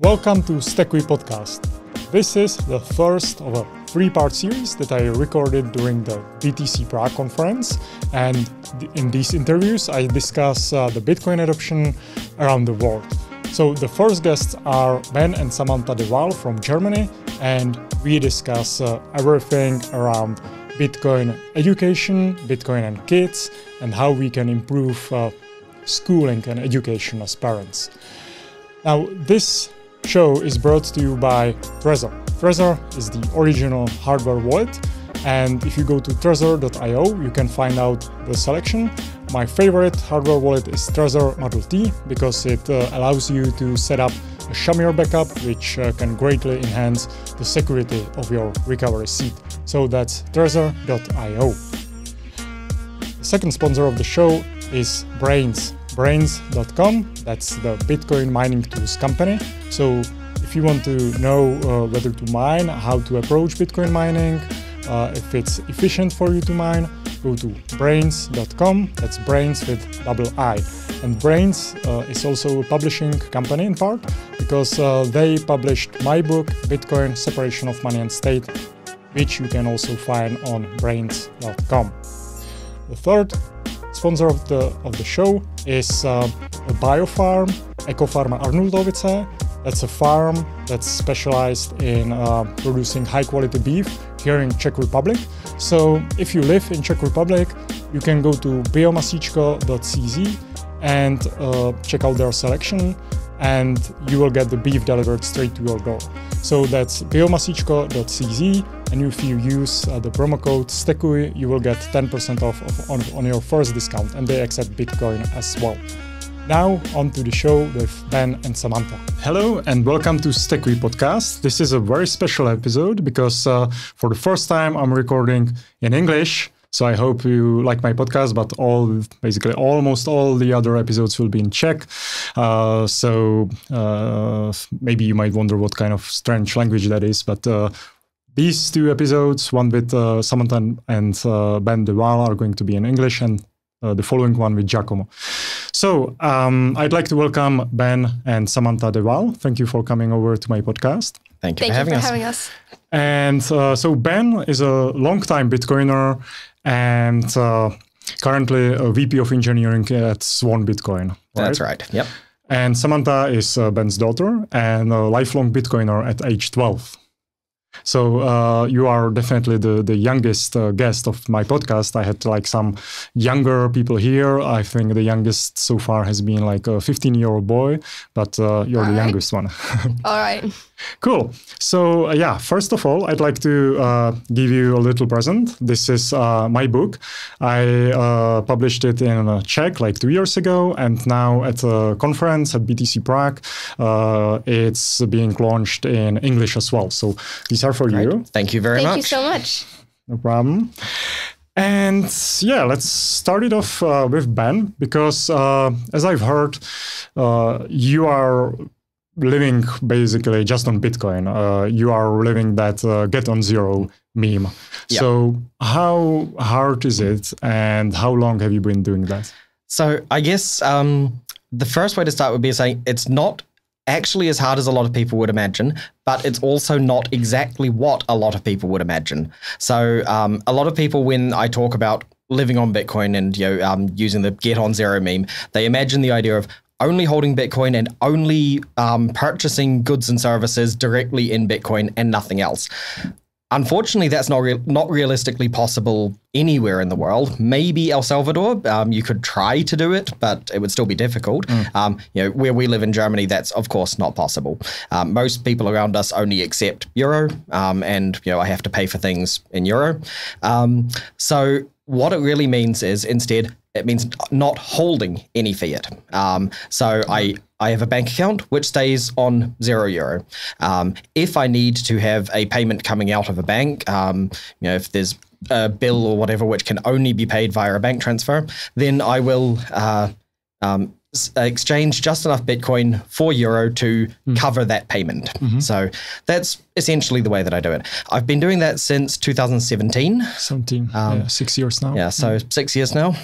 Welcome to Stackuj podcast. This is the first of a three-part series that I recorded during the BTC Prague conference, and in these interviews I discuss the Bitcoin adoption around the world. So the first guests are Ben and Samantha de Waal from Germany, and we discuss everything around Bitcoin education, Bitcoin and kids, and how we can improve schooling and education as parents. Now, this show is brought to you by Trezor. Trezor is the original hardware wallet, and if you go to Trezor.io, you can find out the selection. My favorite hardware wallet is Trezor Model T because it allows you to set up a Shamir backup, which can greatly enhance the security of your recovery seed. So that's Trezor.io. The second sponsor of the show is Brains. Brains.com, that's the Bitcoin mining tools company. So if you want to know whether to mine, how to approach Bitcoin mining, if it's efficient for you to mine, go to Brains.com, that's Brains with double I. And Brains is also a publishing company in part, because they published my book, Bitcoin, Separation of Money and State, which you can also find on Brains.com. The third sponsor of the show is a biofarm, Ekofarma Arnuldovice. That's a farm that's specialized in producing high-quality beef here in Czech Republic. So if you live in Czech Republic, you can go to biomasičko.cz and check out their selection, and you will get the beef delivered straight to your door. So that's biomasičko.cz, and if you use the promo code Stackuj, you will get 10% off on your first discount, and they accept Bitcoin as well. Now on to the show with Ben and Samantha. Hello and welcome to Stackuj podcast. This is a very special episode because for the first time I'm recording in English. So I hope you like my podcast, but basically almost all the other episodes will be in Czech. So maybe you might wonder what kind of strange language that is, but these two episodes, one with Samantha and Ben de Waal, are going to be in English, and the following one with Giacomo. So I'd like to welcome Ben and Samantha de Waal. Thank you for coming over to my podcast. Thank you for having us. And so Ben is a longtime Bitcoiner and currently a VP of engineering at Swan Bitcoin. Right? That's right. Yep. And Samantha is Ben's daughter and a lifelong Bitcoiner at age 12. So you are definitely the youngest guest of my podcast. I had like some younger people here. I think the youngest so far has been like a 15-year-old boy, but you're the youngest one. All right. Cool. So first of all, I'd like to give you a little present. This is my book. I published it in Czech like 2 years ago, and now at a conference at BTC Prague, it's being launched in English as well. So these are for you. Thank you very much. Thank you so much. No problem. And let's start it off with Ben, because as I've heard, you are living basically just on Bitcoin. You are living that getonzero meme. Yep. So how hard is it, and how long have you been doing that? So I guess the first way to start would be saying it's not actually as hard as a lot of people would imagine, but it's also not exactly what a lot of people would imagine. So a lot of people, when I talk about living on Bitcoin and using the getonzero meme, they imagine the idea of only holding Bitcoin and only purchasing goods and services directly in Bitcoin and nothing else. Unfortunately, that's not realistically possible anywhere in the world. Maybe El Salvador, you could try to do it, but it would still be difficult. Where we live in Germany, that's of course not possible. Most people around us only accept euro, and I have to pay for things in euro. So what it really means is instead, it means not holding any fiat. So I have a bank account which stays on €0. If I need to have a payment coming out of a bank, if there's a bill or whatever which can only be paid via a bank transfer, then I will exchange just enough Bitcoin for euro to cover that payment. So that's essentially the way that I do it. I've been doing that since 2017. 6 years now. Yeah, so 6 years now.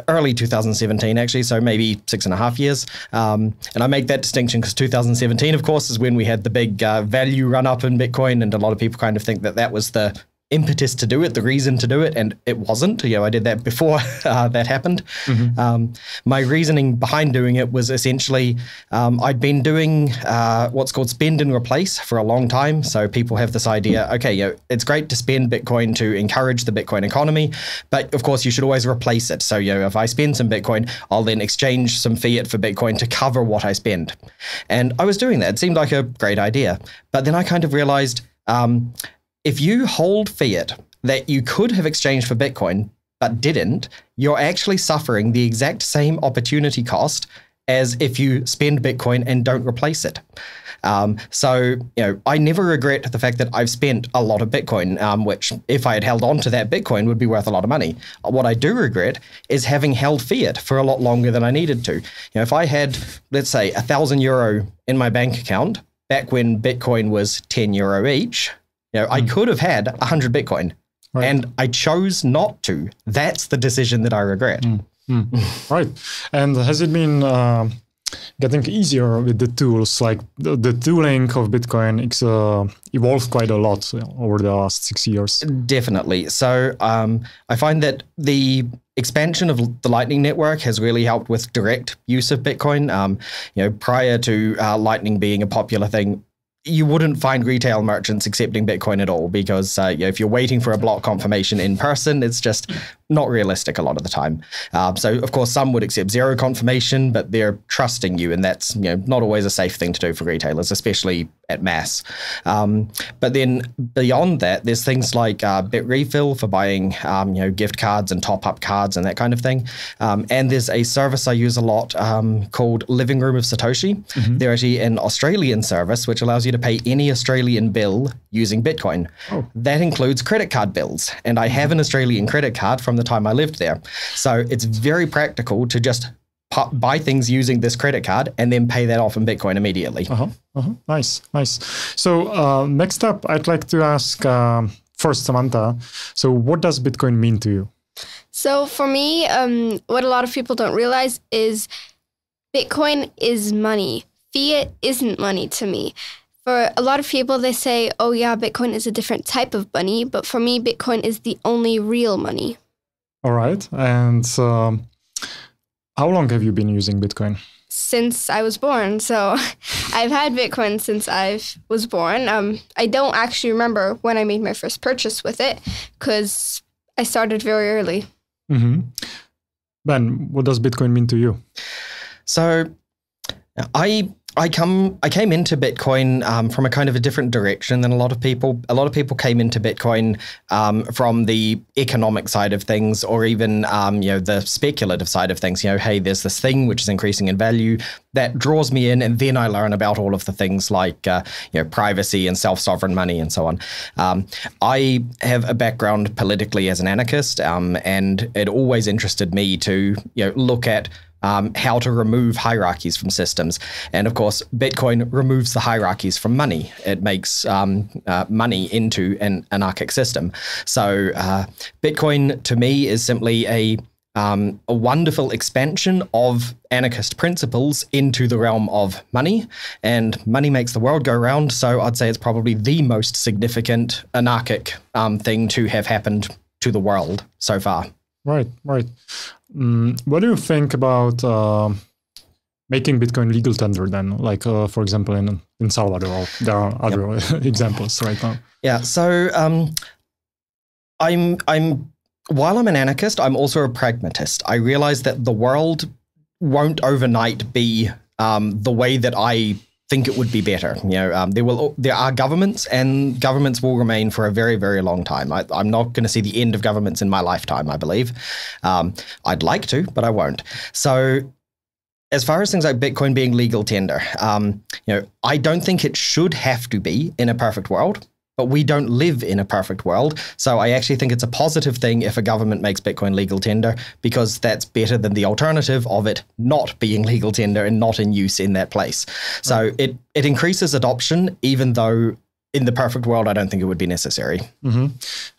Early 2017, actually, so maybe 6.5 years. And I make that distinction because 2017, of course, is when we had the big value run up in Bitcoin, and a lot of people kind of think that that was the impetus to do it, the reason to do it, and it wasn't. I did that before that happened. My reasoning behind doing it was essentially I'd been doing what's called spend and replace for a long time. So people have this idea, okay, it's great to spend Bitcoin to encourage the Bitcoin economy, but of course you should always replace it. So if I spend some Bitcoin, I'll then exchange some fiat for Bitcoin to cover what I spend. And I was doing that. It seemed like a great idea. But then I kind of realized if you hold fiat that you could have exchanged for Bitcoin but didn't, you're actually suffering the exact same opportunity cost as if you spend Bitcoin and don't replace it. So I never regret the fact that I've spent a lot of Bitcoin, which if I had held on to that Bitcoin would be worth a lot of money. What I do regret is having held fiat for a lot longer than I needed to. If I had, let's say, €1,000 in my bank account back when Bitcoin was €10 each, I could have had 100 Bitcoin, and I chose not to. That's the decision that I regret. Right. And has it been getting easier with the tools? Like the tooling of Bitcoin evolved quite a lot over the last 6 years. Definitely. So I find that the expansion of the Lightning Network has really helped with direct use of Bitcoin. Prior to Lightning being a popular thing, you wouldn't find retail merchants accepting Bitcoin at all because if you're waiting for a block confirmation in person, it's just not realistic a lot of the time. So, of course, some would accept zero confirmation, but they're trusting you, and that's not always a safe thing to do for retailers, especially at mass. But then beyond that, there's things like Bitrefill for buying gift cards and top-up cards and that kind of thing. And there's a service I use a lot called Living Room of Satoshi. They're actually an Australian service which allows you to pay any Australian bill using Bitcoin. That includes credit card bills, and I have an Australian credit card from the time I lived there. So it's very practical to just buy things using this credit card and then pay that off in Bitcoin immediately. Nice. So next up, I'd like to ask first, Samantha, so what does Bitcoin mean to you? So for me, what a lot of people don't realize is Bitcoin is money. Fiat isn't money to me. For a lot of people, they say, oh yeah, Bitcoin is a different type of money. But for me, Bitcoin is the only real money. All right. And how long have you been using Bitcoin? Since I was born. So I've had Bitcoin since I was born. I don't actually remember when I made my first purchase with it because I started very early. Ben, what does Bitcoin mean to you? So I came into Bitcoin from a kind of a different direction than a lot of people. A lot of people came into Bitcoin from the economic side of things, or even the speculative side of things. Hey, there's this thing which is increasing in value that draws me in, and then I learn about all of the things like privacy and self-sovereign money and so on. I have a background politically as an anarchist, and it always interested me to look at how to remove hierarchies from systems. And of course, Bitcoin removes the hierarchies from money. It makes money into an anarchic system. So Bitcoin to me is simply a wonderful expansion of anarchist principles into the realm of money, and money makes the world go round. So I'd say it's probably the most significant anarchic thing to have happened to the world so far. Right. What do you think about making Bitcoin legal tender then? Like, for example, in Salvador, there are other examples right now. Yeah. So while I'm an anarchist, I'm also a pragmatist. I realize that the world won't overnight be the way that I think it would be better. There are governments, and governments will remain for a very, very long time. I'm not going to see the end of governments in my lifetime, I believe. I'd like to, but I won't. So as far as things like Bitcoin being legal tender, I don't think it should have to be in a perfect world. But we don't live in a perfect world. So I actually think it's a positive thing if a government makes Bitcoin legal tender, because that's better than the alternative of it not being legal tender and not in use in that place. So it increases adoption, even though in the perfect world, I don't think it would be necessary. And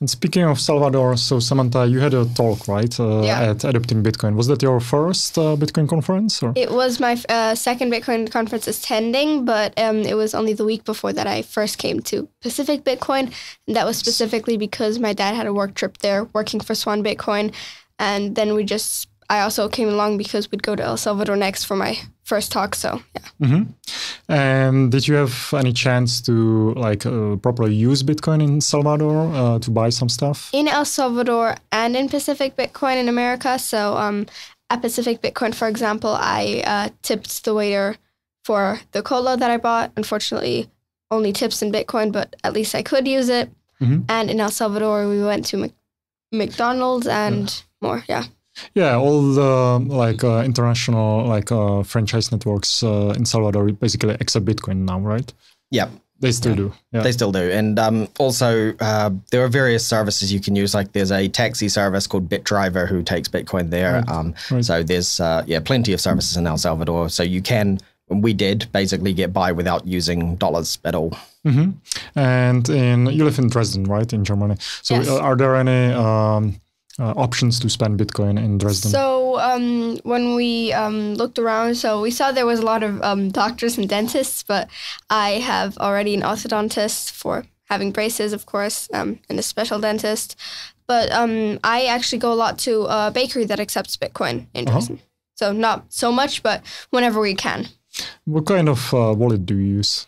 speaking of Salvador, so Samantha, you had a talk, right, at Adopting Bitcoin. Was that your first Bitcoin conference? Or? It was my second Bitcoin conference attending, but it was only the week before that I first came to Pacific Bitcoin. And that was specifically because my dad had a work trip there working for Swan Bitcoin. And then I also came along because we'd go to El Salvador next for my first talk. So, yeah. And did you have any chance to properly use Bitcoin in Salvador to buy some stuff? In El Salvador and in Pacific Bitcoin in America. So at Pacific Bitcoin, for example, I tipped the waiter for the cola that I bought. Unfortunately, only tips in Bitcoin, but at least I could use it. And in El Salvador, we went to McDonald's and more. Yeah, all the international franchise networks in Salvador basically accept Bitcoin now, right? Yeah. They still do. Yeah. They still do. And also, there are various services you can use. Like there's a taxi service called BitDriver who takes Bitcoin there. So there's plenty of services in El Salvador. So you can, we did basically get by without using dollars at all. And you live in Dresden, right, in Germany? So yes. Are there any options to spend Bitcoin in Dresden? So when we looked around, so we saw there was a lot of doctors and dentists, but I have already an orthodontist for having braces, of course, and a special dentist. But I actually go a lot to a bakery that accepts Bitcoin in Dresden. So not so much, but whenever we can. What kind of wallet do you use?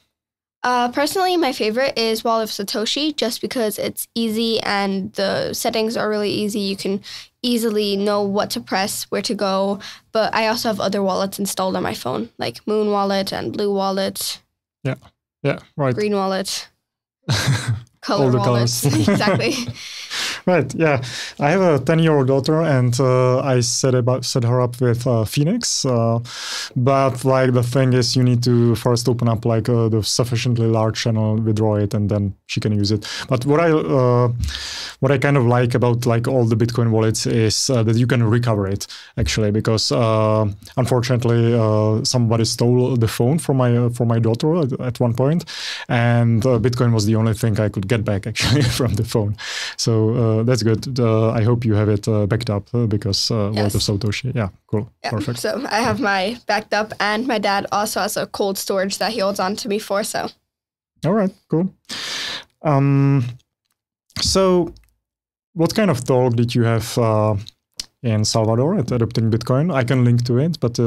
Personally, my favorite is Wallet of Satoshi, just because it's easy and the settings are really easy. You can easily know what to press, where to go. But I also have other wallets installed on my phone, like Moon Wallet and Blue Wallet. Yeah, right. Green Wallet. Color all the wallets. colors. Exactly. Right, yeah. I have a 10-year-old daughter, and I set her up with Phoenix. But the thing is, you need to first open up the sufficiently large channel, withdraw it, and then she can use it. But what I kind of like about all the Bitcoin wallets is that you can recover it, actually, because unfortunately somebody stole the phone from my daughter at one point, and Bitcoin was the only thing I could get back actually from the phone. So that's good. I hope you have it backed up because Wallet of Satoshi. Yeah, cool. Yeah. Perfect. So I have my backed up, and my dad also has a cold storage that he holds on to me for. So. All right, cool. So what kind of talk did you have in Salvador at Adopting Bitcoin? I can link to it, but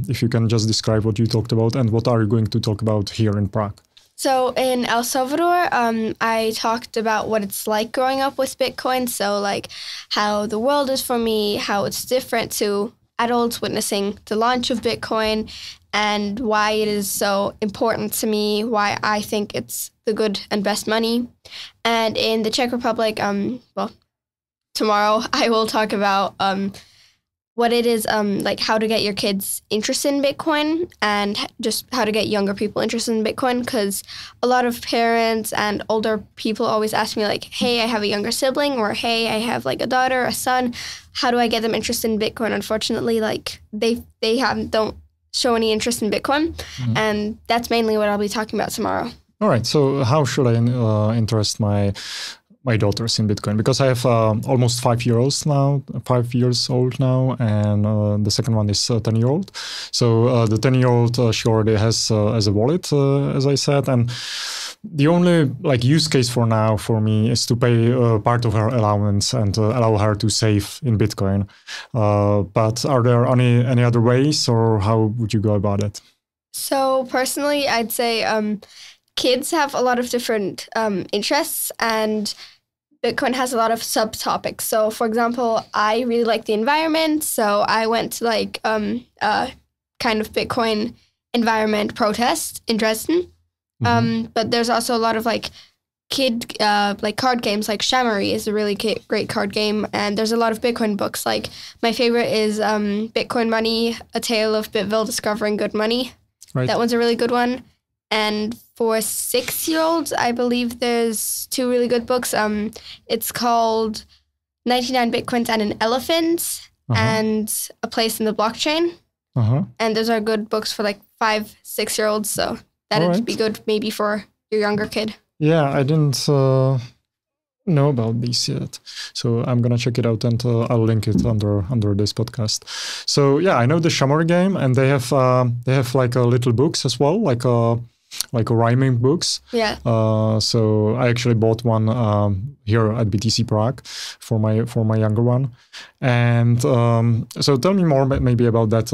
if you can just describe what you talked about and what are you going to talk about here in Prague? So in El Salvador, I talked about what it's like growing up with Bitcoin. So how the world is for me, how it's different to adults witnessing the launch of Bitcoin, and why it is so important to me, why I think it's the good and best money. And in the Czech Republic, tomorrow I will talk about what it is, how to get your kids interested in Bitcoin and just how to get younger people interested in Bitcoin, because a lot of parents and older people always ask me hey, I have a younger sibling, or hey, I have a daughter, a son. How do I get them interested in Bitcoin? Unfortunately, they don't show any interest in Bitcoin. And that's mainly what I'll be talking about tomorrow. All right. So how should I interest my daughters in Bitcoin? Because I have almost 5 years old now, and the second one is 10-year-old. So the 10-year-old she already has as a wallet, as I said, and the only use case for now for me is to pay part of her allowance and allow her to save in Bitcoin. But are there any other ways, or how would you go about it? So personally, I'd say kids have a lot of different interests, and Bitcoin has a lot of subtopics. So, for example, I really like the environment, so I went to a kind of Bitcoin environment protest in Dresden. But there's also a lot of kid card games, like Shamory is a really great card game, and there's a lot of Bitcoin books. My favorite is Bitcoin Money: A Tale of Bitville Discovering Good Money. Right. That one's a really good one. And for 6-year-olds, I believe there's 2 really good books. It's called 99 Bitcoins and an Elephant and A Place in the Blockchain. And those are good books for like 5, 6-year-olds. So that'd be good maybe for your younger kid. Yeah, I didn't know about these yet. So I'm going to check it out and I'll link it under this podcast. So yeah, I know the Shamor game, and they have like little books as well, like rhyming books. Yeah. So I actually bought one here at BTC Prague for my younger one. And so tell me more maybe about that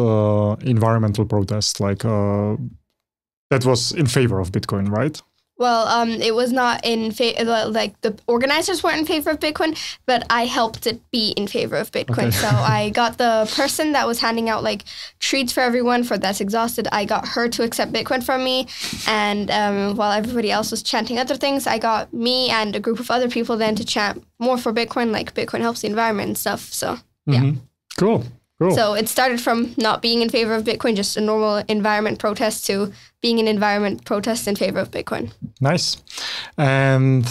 environmental protest, like that was in favor of Bitcoin, right? Well, it was not in favor, like the organizers weren't in favor of Bitcoin, but I helped it be in favor of Bitcoin. Okay. So I got the person that was handing out like treats for everyone for That's Exhausted. I got her to accept Bitcoin from me. And while everybody else was chanting other things, I got me and a group of other people then to chant more for Bitcoin, like Bitcoin helps the environment and stuff. So, yeah. Cool. So it started from not being in favor of Bitcoin, just a normal environment protest, to being an environment protest in favor of Bitcoin. Nice. And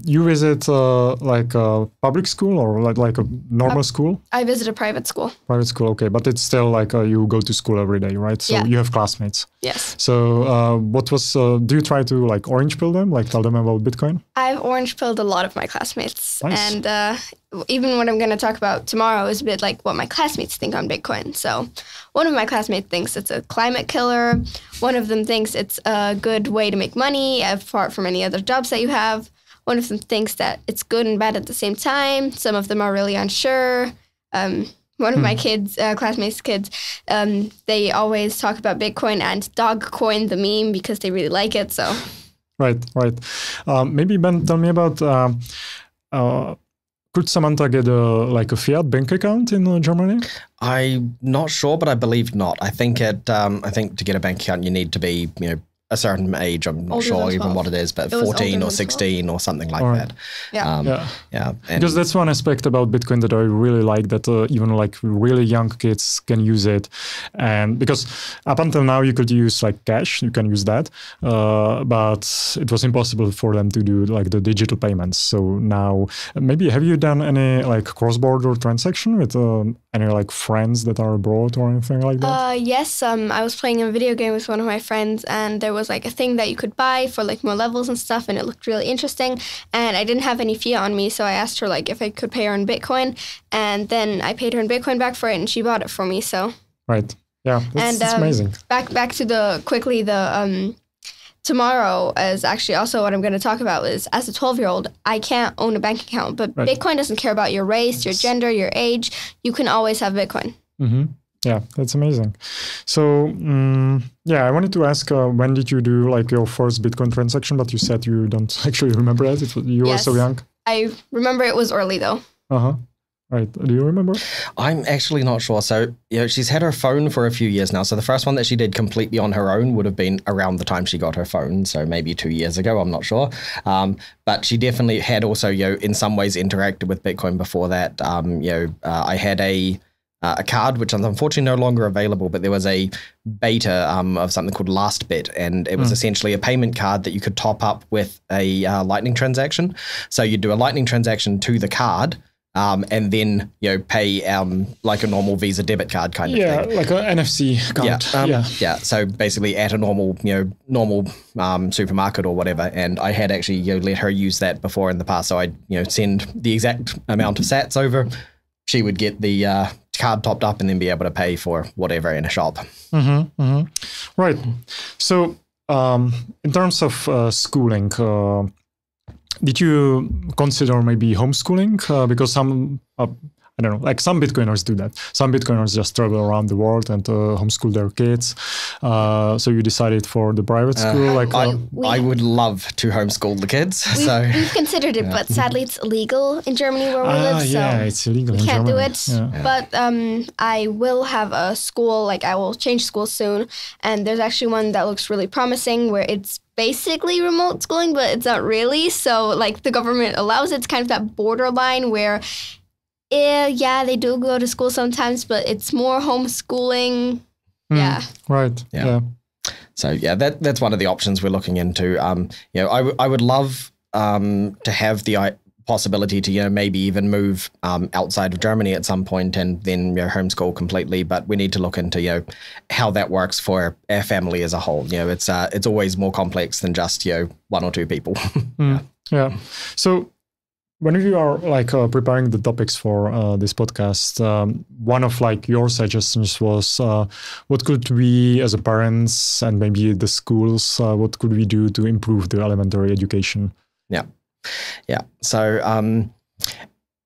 you visit like a public school or like a normal school? I visit a private school. Private school, okay. But it's still like you go to school every day, right? So you have classmates. Yes. So what was, do you try to like orange pill them, like tell them about Bitcoin? I've orange pilled a lot of my classmates. Nice. And even what I'm going to talk about tomorrow is a bit like what my classmates think on Bitcoin. So one of my classmates thinks it's a climate killer. One of them thinks it's a good way to make money apart from any other jobs that you have. One of them thinks that it's good and bad at the same time. Some of them are really unsure. One of my classmates' kids, they always talk about Bitcoin and Dogcoin, the meme, because they really like it. So, right. Maybe Ben, tell me about. Could Samantha get a fiat bank account in Germany? I'm not sure, but I believe not. I think to get a bank account you need to be a certain age. I'm not sure even what it is, but 14 or 16 or something like that. Yeah. Because that's one aspect about Bitcoin that I really like, that even like really young kids can use it. And because up until now you could use like cash, you can use that, but it was impossible for them to do like the digital payments. So now maybe have you done any like cross-border transaction with any like friends that are abroad or anything like that? Yes, I was playing a video game with one of my friends, and there was like a thing that you could buy for like more levels and stuff, and it looked really interesting. And I didn't have any fiat on me, so I asked her like if I could pay her in Bitcoin, and then I paid her in Bitcoin back for it, and she bought it for me. So right, yeah, that's amazing. Back to the tomorrow is actually also what I'm going to talk about. Is as a 12-year-old, I can't own a bank account, but Bitcoin doesn't care about your race, your gender, your age. You can always have Bitcoin. Yeah, that's amazing. So, I wanted to ask, when did you do like your first Bitcoin transaction? But you said you don't actually remember it. You were so young. I remember it was early though. Right. Do you remember? I'm actually not sure. So, she's had her phone for a few years now. So the first one that she did completely on her own would have been around the time she got her phone. So maybe 2 years ago, I'm not sure. But she definitely had also, in some ways interacted with Bitcoin before that. I had a card, which is unfortunately no longer available, but there was a beta of something called Lastbit, and it was essentially a payment card that you could top up with a Lightning transaction. So you'd do a Lightning transaction to the card, and then pay like a normal Visa debit card kind of thing. Yeah, like an NFC card. So basically at a normal supermarket or whatever. And I had actually let her use that before in the past. So I'd send the exact amount of sats over. She would get the card topped up and then be able to pay for whatever in a shop. Right. So in terms of schooling, did you consider maybe homeschooling? Because some, I don't know, like some Bitcoiners do that. Some Bitcoiners just travel around the world and homeschool their kids. So you decided for the private school? I would love to homeschool the kids. We've considered it, but sadly it's illegal in Germany where we live. So yeah, it's illegal in Germany. We can't do it. But I will have a school, like I will change schools soon. And there's actually one that looks really promising where it's basically remote schooling, but it's not really. So like the government allows it. It's kind of that borderline where they do go to school sometimes, but it's more homeschooling. Right. Yeah. So yeah, that's one of the options we're looking into. I would love to have the possibility to maybe even move outside of Germany at some point and then homeschool completely, but we need to look into how that works for our family as a whole. It's always more complex than just one or two people. Yeah. So when you are preparing the topics for this podcast, one of your suggestions was what could we as a parents and maybe the schools, what could we do to improve the elementary education? Yeah. So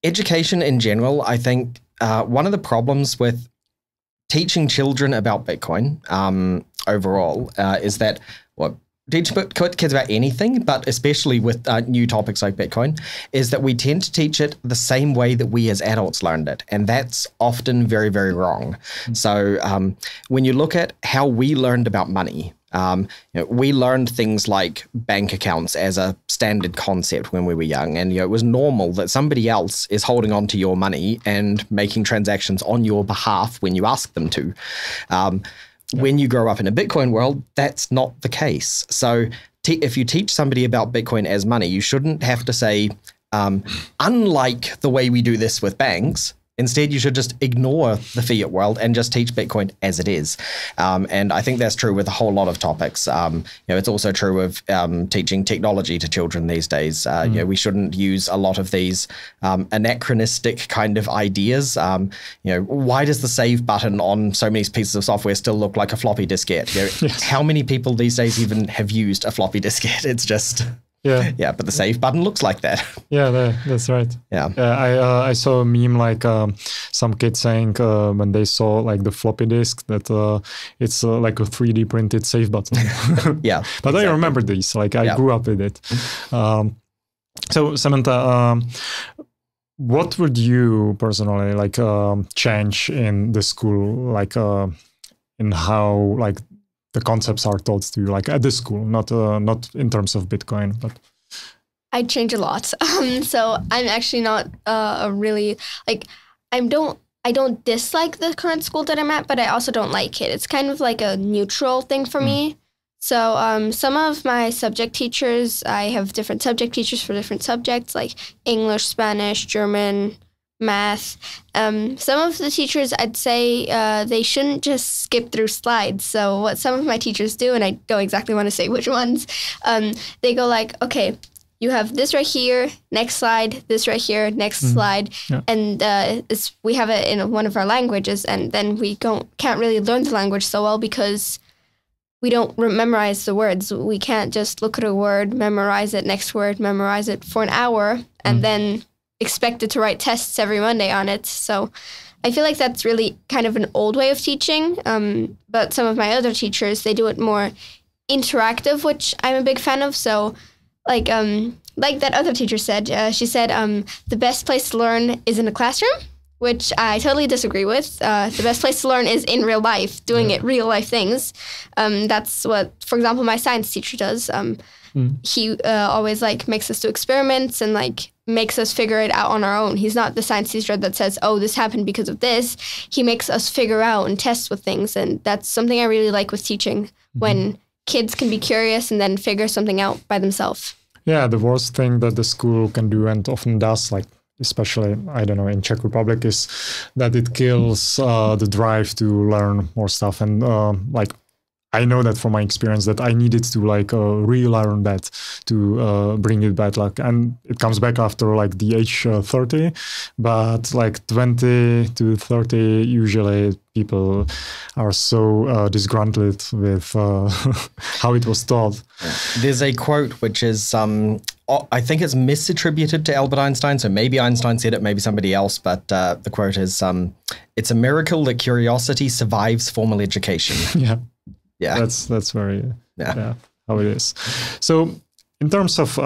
education in general, I think one of the problems with teaching children about Bitcoin overall is that teach kids about anything, but especially with new topics like Bitcoin, is that we tend to teach it the same way that we as adults learned it. And that's often very, very wrong. So when you look at how we learned about money, we learned things like bank accounts as a standard concept when we were young. And it was normal that somebody else is holding on to your money and making transactions on your behalf when you ask them to. When you grow up in a Bitcoin world, that's not the case. So if you teach somebody about Bitcoin as money, you shouldn't have to say, unlike the way we do this with banks, instead, you should just ignore the fiat world and just teach Bitcoin as it is. And I think that's true with a whole lot of topics. It's also true of teaching technology to children these days. We shouldn't use a lot of these anachronistic kind of ideas. Why does the save button on so many pieces of software still look like a floppy diskette? Yes. How many people these days even have used a floppy diskette? It's just... Yeah, but the save button looks like that. Yeah, that's right. Yeah. I saw a meme some kids saying when they saw the floppy disk that it's like a 3D printed save button. Yeah. But exactly. I remember these. I grew up with it. So Samantha, what would you personally change in the school, in how the concepts are taught to you, at the school, not in terms of Bitcoin, but I'd change a lot. So I'm actually not really I don't dislike the current school that I'm at, but I also don't like it. It's kind of like a neutral thing for me. So some of my subject teachers, I have different subject teachers for different subjects, like English, Spanish, German, math. Some of the teachers, I'd say they shouldn't just skip through slides. So what some of my teachers do, and I don't exactly want to say which ones, they go okay, you have this right here, next slide, this right here, next slide. Yeah. And we have it in one of our languages, and then we can't really learn the language so well because we don't memorize the words. We can't just look at a word, memorize it, next word, memorize it for an hour, and then expected to write tests every Monday on it. So I feel like that's really kind of an old way of teaching. But some of my other teachers, they do it more interactive, which I'm a big fan of. So like that other teacher said, she said, the best place to learn is in a classroom, which I totally disagree with. The best place to learn is in real life, doing it real life things. That's what, for example, my science teacher does. He always makes us do experiments and makes us figure it out on our own. He's not the science teacher that says, oh, this happened because of this. He makes us figure out and test with things. And that's something I really like with teaching, when kids can be curious and then figure something out by themselves. Yeah, the worst thing that the school can do and often does, especially, I don't know, in Czech Republic, is that it kills the drive to learn more stuff. And I know that from my experience that I needed to relearn that to bring it back. And it comes back after the age 30, but 20 to 30, usually people are so disgruntled with how it was taught. There's a quote which is, I think it's misattributed to Albert Einstein. So maybe Einstein said it, maybe somebody else, but the quote is, it's a miracle that curiosity survives formal education. Yeah, that's very how it is. So in terms of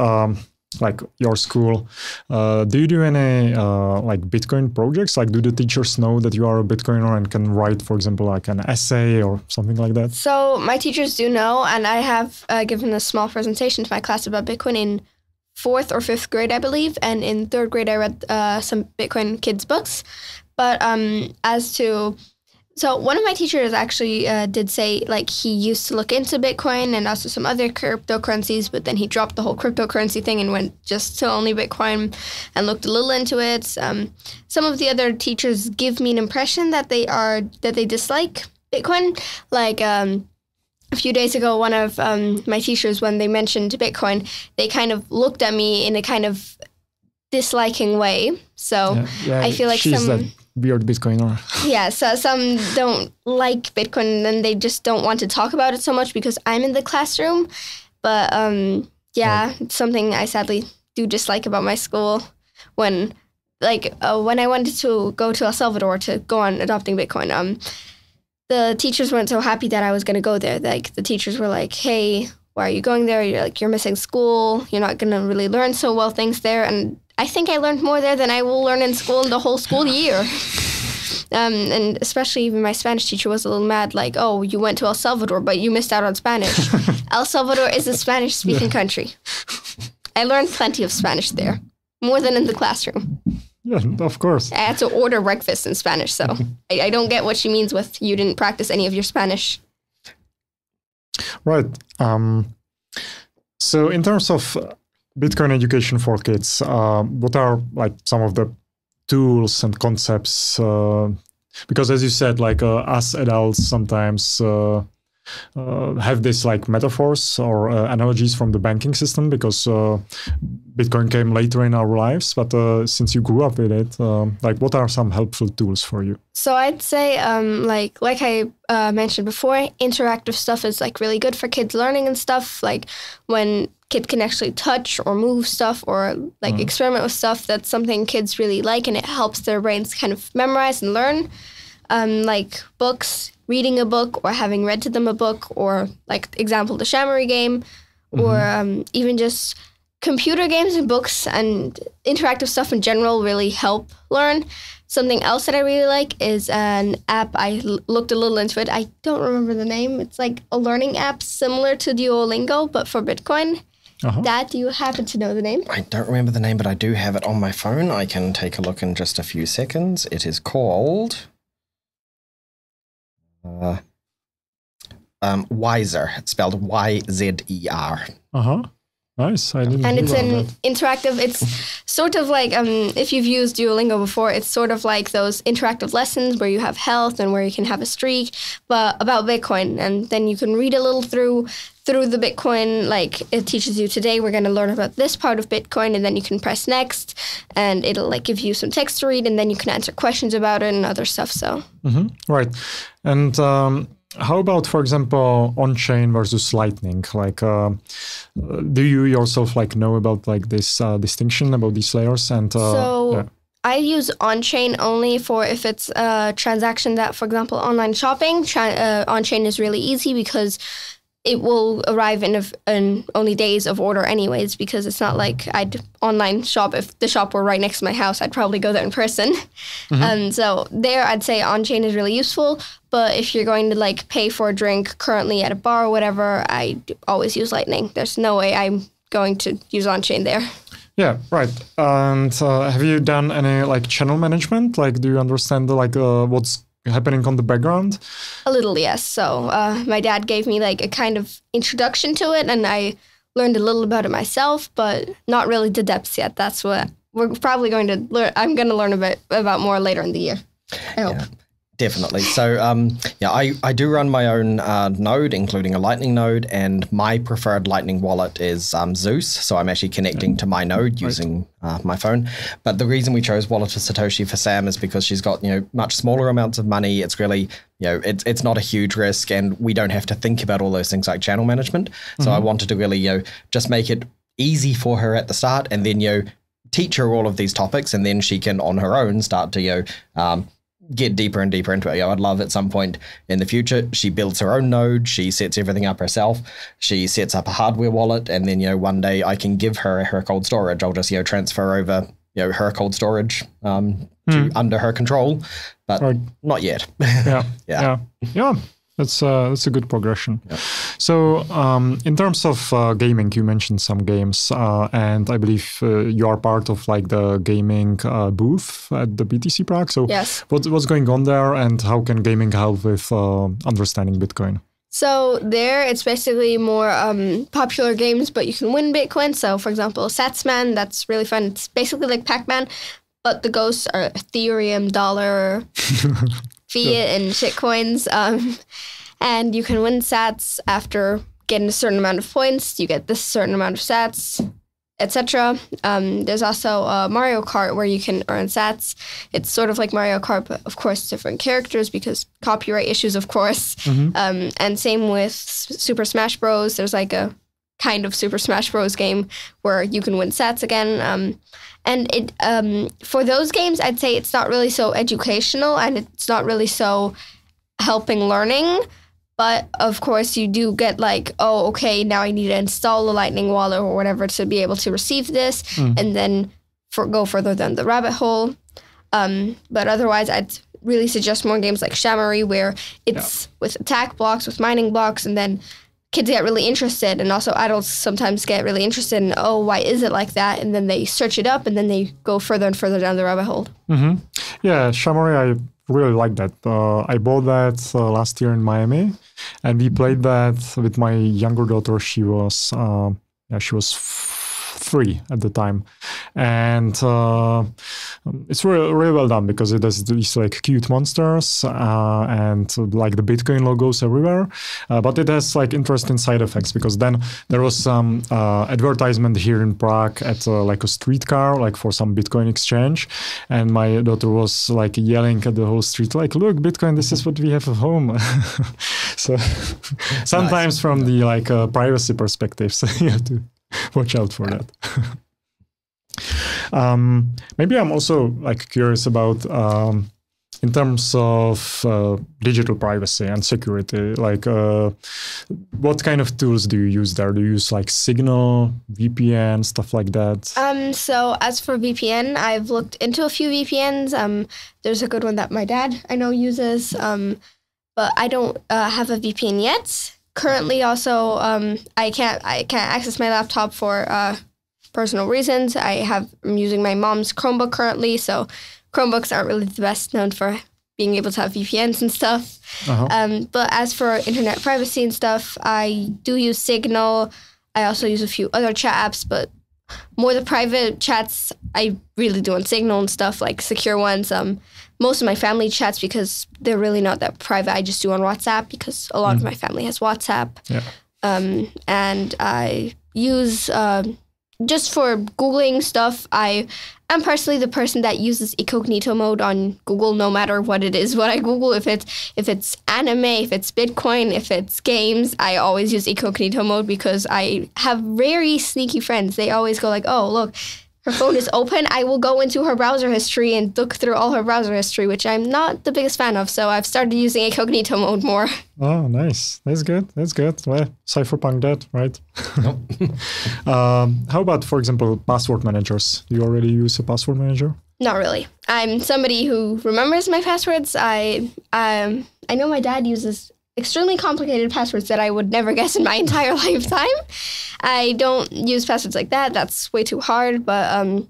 your school, do you do any Bitcoin projects? Do the teachers know that you are a Bitcoiner and can write, for example, an essay or something like that? So my teachers do know, and I have given a small presentation to my class about Bitcoin in 4th or 5th grade, I believe, and in 3rd grade I read some Bitcoin kids books. But as to So one of my teachers actually did say, like, he used to look into Bitcoin and also some other cryptocurrencies, but then he dropped the whole cryptocurrency thing and went just to only Bitcoin and looked a little into it. Some of the other teachers give me an impression that they dislike Bitcoin. Like a few days ago, one of my teachers, when they mentioned Bitcoin, they kind of looked at me in a kind of disliking way. So I feel like some weird Bitcoiner. Yeah, so some don't like Bitcoin and then they just don't want to talk about it so much because I'm in the classroom. But it's something I sadly do dislike about my school. When I wanted to go to El Salvador to go on adopting Bitcoin, the teachers weren't so happy that I was going to go there. Like, the teachers were like, hey, why are you going there? You're missing school. You're not going to really learn so well things there. And I think I learned more there than I will learn in school in the whole school year. And especially even my Spanish teacher was a little mad, like, oh, you went to El Salvador, but you missed out on Spanish. El Salvador is a Spanish-speaking country. I learned plenty of Spanish there, more than in the classroom. Yeah, of course. I had to order breakfast in Spanish, so I don't get what she means with you didn't practice any of your Spanish. Right. So in terms of Bitcoin education for kids, what are like some of the tools and concepts? Because as you said, like us adults sometimes have this like metaphors or analogies from the banking system because Bitcoin came later in our lives. But since you grew up with it, like what are some helpful tools for you? So I'd say like I mentioned before, interactive stuff is like really good for kids learning and stuff. Like when kid can actually touch or move stuff or like experiment with stuff, that's something kids really like and it helps their brains kind of memorize and learn. Like books, reading a book or having read to them a book or like example, the Shamory game or even just computer games and books and interactive stuff in general really help learn. Something else that I really like is an app. I looked a little into it. I don't remember the name. It's like a learning app similar to Duolingo, but for Bitcoin. Dad, do you happen to know the name? I don't remember the name, but I do have it on my phone. I can take a look in just a few seconds. It is called Wiser. It's spelled Y-Z-E-R. Nice. I didn't and it's an that. Interactive. It's sort of like if you've used Duolingo before, it's sort of like those interactive lessons where you have health and where you can have a streak, but about Bitcoin. And then you can read a little through the Bitcoin. Like it teaches you today we're going to learn about this part of Bitcoin, and then you can press next, and it'll like give you some text to read, and then you can answer questions about it and other stuff. So right, and. How about, for example, on-chain versus Lightning? Like, do you yourself like know about like this distinction about these layers? And I use on-chain only for if it's a transaction that, for example, online shopping. On-chain is really easy because it will arrive in only days of order anyways, because it's not like I'd online shop. If the shop were right next to my house, I'd probably go there in person. So there I'd say on-chain is really useful. But if you're going to like pay for a drink currently at a bar or whatever, I always use Lightning. There's no way I'm going to use on-chain there. Yeah, right. And have you done any like channel management? Like, do you understand like what's happening on the background? A little, yes. So my dad gave me like a kind of introduction to it, and I learned a little about it myself, but not really the depths yet. That's what we're probably going to learn. I'm going to learn a bit about more later in the year, I hope. Yeah. Definitely. So, I do run my own node, including a Lightning node, and my preferred Lightning wallet is Zeus. So I'm actually connecting to my node using my phone. But the reason we chose Wallet of Satoshi for Sam is because she's got, much smaller amounts of money. It's really, it's not a huge risk, and we don't have to think about all those things like channel management. So I wanted to really, just make it easy for her at the start, and then, teach her all of these topics, and then she can on her own start to, get deeper and deeper into it. I'd love at some point in the future, she builds her own node, she sets everything up herself, she sets up a hardware wallet, and then, one day I can give her cold storage. I'll just, transfer over, her cold storage to under her control, but not yet. Yeah. That's a good progression. Yeah. So in terms of gaming, you mentioned some games, and I believe you are part of like the gaming booth at the BTC Prague. So yes. What's going on there, and how can gaming help with understanding Bitcoin? So there, it's basically more popular games, but you can win Bitcoin. So for example, Satsman, that's really fun. It's basically like Pac-Man, but the ghosts are Ethereum, dollar, fiat, and shitcoins. And you can win sats after getting a certain amount of points. You get this certain amount of sats, etc. There's also Mario Kart where you can earn sats. It's sort of like Mario Kart, but of course different characters because copyright issues, of course. Mm-hmm. And same with Super Smash Bros. There's like a kind of Super Smash Bros. Game where you can win sats again. And it for those games, I'd say it's not really so educational and it's not really so helping learning. But of course, you do get like, oh, okay, now I need to install a Lightning wallet or whatever to be able to receive this and then go further down the rabbit hole. But otherwise, I'd really suggest more games like Shamory where it's with attack blocks, with mining blocks, and then kids get really interested. And also adults sometimes get really interested in, oh, why is it like that? And then they search it up and then they go further and further down the rabbit hole. Mm-hmm. Yeah, Shamory, I really like that. I bought that last year in Miami, and we played that with my younger daughter. She was 3 at the time, and it's really well done because it has these like cute monsters and like the Bitcoin logos everywhere, but it has like interesting side effects because then there was some advertisement here in Prague at like a streetcar like for some Bitcoin exchange, and my daughter was like yelling at the whole street like, look, Bitcoin, this is what we have at home. So sometimes from the like privacy perspective, so you have to watch out for that. Maybe I'm also like curious about in terms of digital privacy and security, like what kind of tools do you use there? Do you use like Signal, VPN, stuff like that? So as for VPN, I've looked into a few VPNs. There's a good one that my dad I know uses, but I don't have a VPN yet. Currently, also, I can't access my laptop for personal reasons. I'm using my mom's Chromebook currently, so Chromebooks aren't really the best known for being able to have VPNs and stuff. But as for internet privacy and stuff, I do use Signal. I also use a few other chat apps, but more the private chats I really do on Signal and stuff, like secure ones. Most of my family chats, because they're really not that private, I just do on WhatsApp because a lot of my family has WhatsApp. Yeah. And I use, just for Googling stuff, I'm personally the person that uses incognito mode on Google no matter what it is. What I Google, if it's anime, if it's Bitcoin, if it's games, I always use incognito mode because I have very sneaky friends. They always go like, oh, look, her phone is open. I will go into her browser history and look through all her browser history, which I'm not the biggest fan of. So I've started using incognito mode more. Oh, nice. That's good. That's good. Well, cypherpunk that, right? How about, for example, password managers? Do you already use a password manager? Not really. I'm somebody who remembers my passwords. I know my dad uses extremely complicated passwords that I would never guess in my entire lifetime. I don't use passwords like that. That's way too hard. But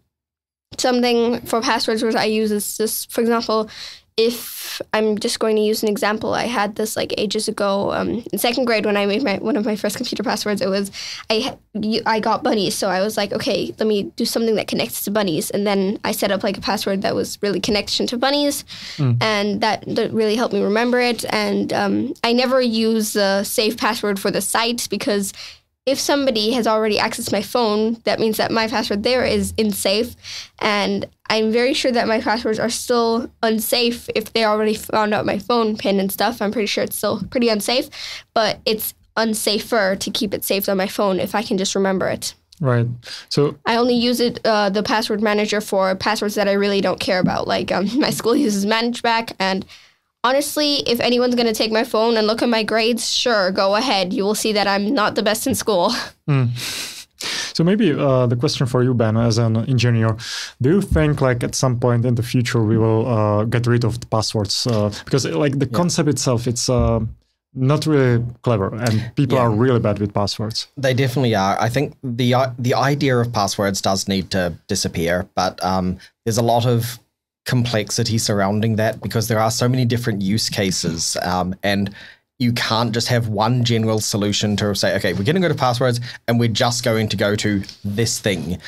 something for passwords I use is just, for example, if I'm just going to use an example, I had this like ages ago in 2nd grade when I made one of my first computer passwords. It was I got bunnies, so I was like, okay, let me do something that connects to bunnies, and then I set up like a password that was really connection to bunnies, and that really helped me remember it. And I never use a safe password for the site because if somebody has already accessed my phone, that means that my password there is unsafe. And I'm very sure that my passwords are still unsafe if they already found out my phone PIN and stuff. I'm pretty sure it's still pretty unsafe, but it's unsafer to keep it saved on my phone if I can just remember it. Right. So I only use it, the password manager, for passwords that I really don't care about. Like my school uses ManageBack, and honestly, if anyone's going to take my phone and look at my grades, sure, go ahead. You will see that I'm not the best in school. So maybe the question for you, Ben, as an engineer, do you think like at some point in the future we will get rid of the passwords? Because like the concept itself, it's not really clever, and people are really bad with passwords. They definitely are. I think the idea of passwords does need to disappear, but there's a lot of complexity surrounding that because there are so many different use cases, and you can't just have one general solution to say, okay, we're going to go to passwords and we're just going to go to this thing.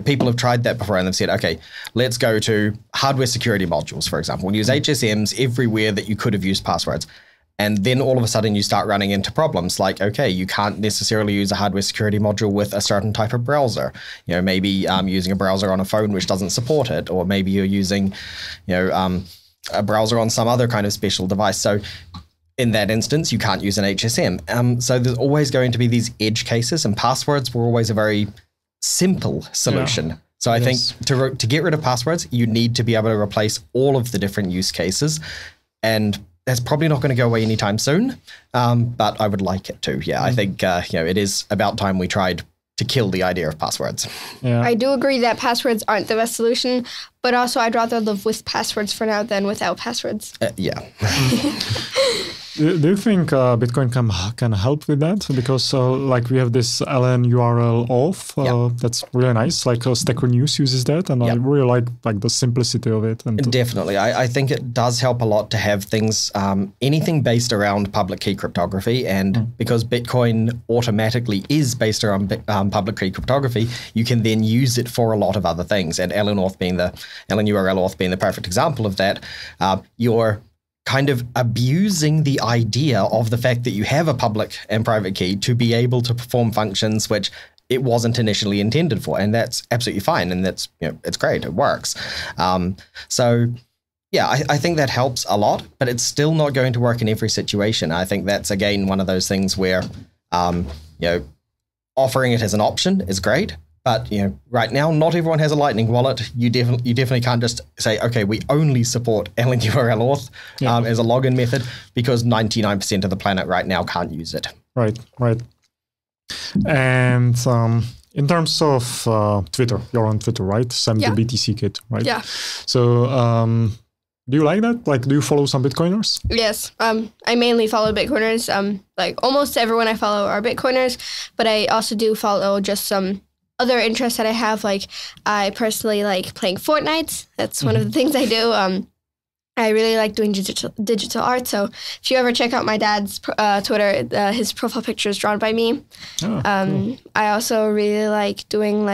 People have tried that before and they've said, okay, let's go to hardware security modules, for example. We'll use HSMs everywhere that you could have used passwords. And then all of a sudden you start running into problems like, okay, you can't necessarily use a hardware security module with a certain type of browser. Maybe using a browser on a phone which doesn't support it, or maybe you're using, a browser on some other kind of special device. So in that instance, you can't use an HSM. So there's always going to be these edge cases, and passwords were always a very simple solution. Yeah. So I think to get rid of passwords, you need to be able to replace all of the different use cases, and that's probably not going to go away anytime soon. But I would like it to. Yeah, I think it is about time we tried to kill the idea of passwords. Yeah. I do agree that passwords aren't the best solution, but also I'd rather live with passwords for now than without passwords. Yeah. Do you think Bitcoin can help with that? Because we have this LN URL auth. That's really nice. Stackuj News uses that, and I really like the simplicity of it. And definitely, I think it does help a lot to have things, anything based around public key cryptography, and because Bitcoin automatically is based around public key cryptography, you can then use it for a lot of other things. And LN URL auth being the perfect example of that. You're kind of abusing the idea of the fact that you have a public and private key to be able to perform functions which it wasn't initially intended for, and that's absolutely fine, and that's it's great, it works. So yeah, I think that helps a lot, but it's still not going to work in every situation. I think that's again one of those things where offering it as an option is great. But right now, not everyone has a Lightning wallet. You definitely can't just say, okay, we only support LN URL auth as a login method, because 99% of the planet right now can't use it. Right. And in terms of Twitter, you're on Twitter, right? Sam the BTC Kid, right? Yeah. So do you like that? Do you follow some Bitcoiners? Yes. I mainly follow Bitcoiners. Almost everyone I follow are Bitcoiners, but I also do follow just some other interests that I have. I personally like playing Fortnite. That's one of the things I do. I really like doing digital art. So if you ever check out my dad's Twitter, his profile picture is drawn by me. Oh, cool. I also really like doing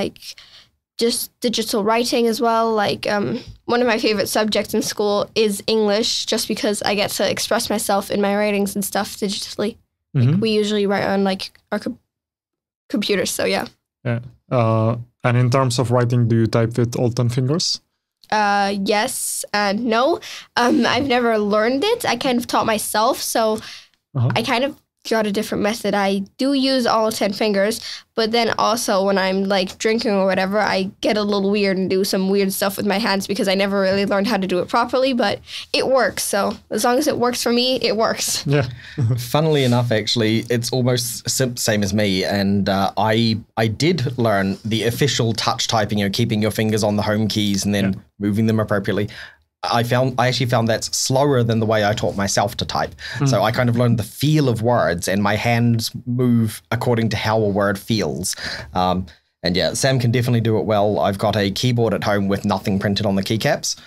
just digital writing as well. One of my favorite subjects in school is English, just because I get to express myself in my writings and stuff digitally. We usually write on our computers. So yeah. Yeah. And in terms of writing, do you type with all 10 fingers? Yes and no. I've never learned it. I kind of taught myself, so I kind of got a different method. I do use all 10 fingers, but then also when I'm drinking or whatever, I get a little weird and do some weird stuff with my hands because I never really learned how to do it properly, but it works. So as long as it works for me, it works. Yeah. Funnily enough, actually, it's almost same as me. And I did learn the official touch typing, keeping your fingers on the home keys and then moving them appropriately. I actually found that's slower than the way I taught myself to type. So I kind of learned the feel of words, and my hands move according to how a word feels. And yeah, Sam can definitely do it well. I've got a keyboard at home with nothing printed on the keycaps.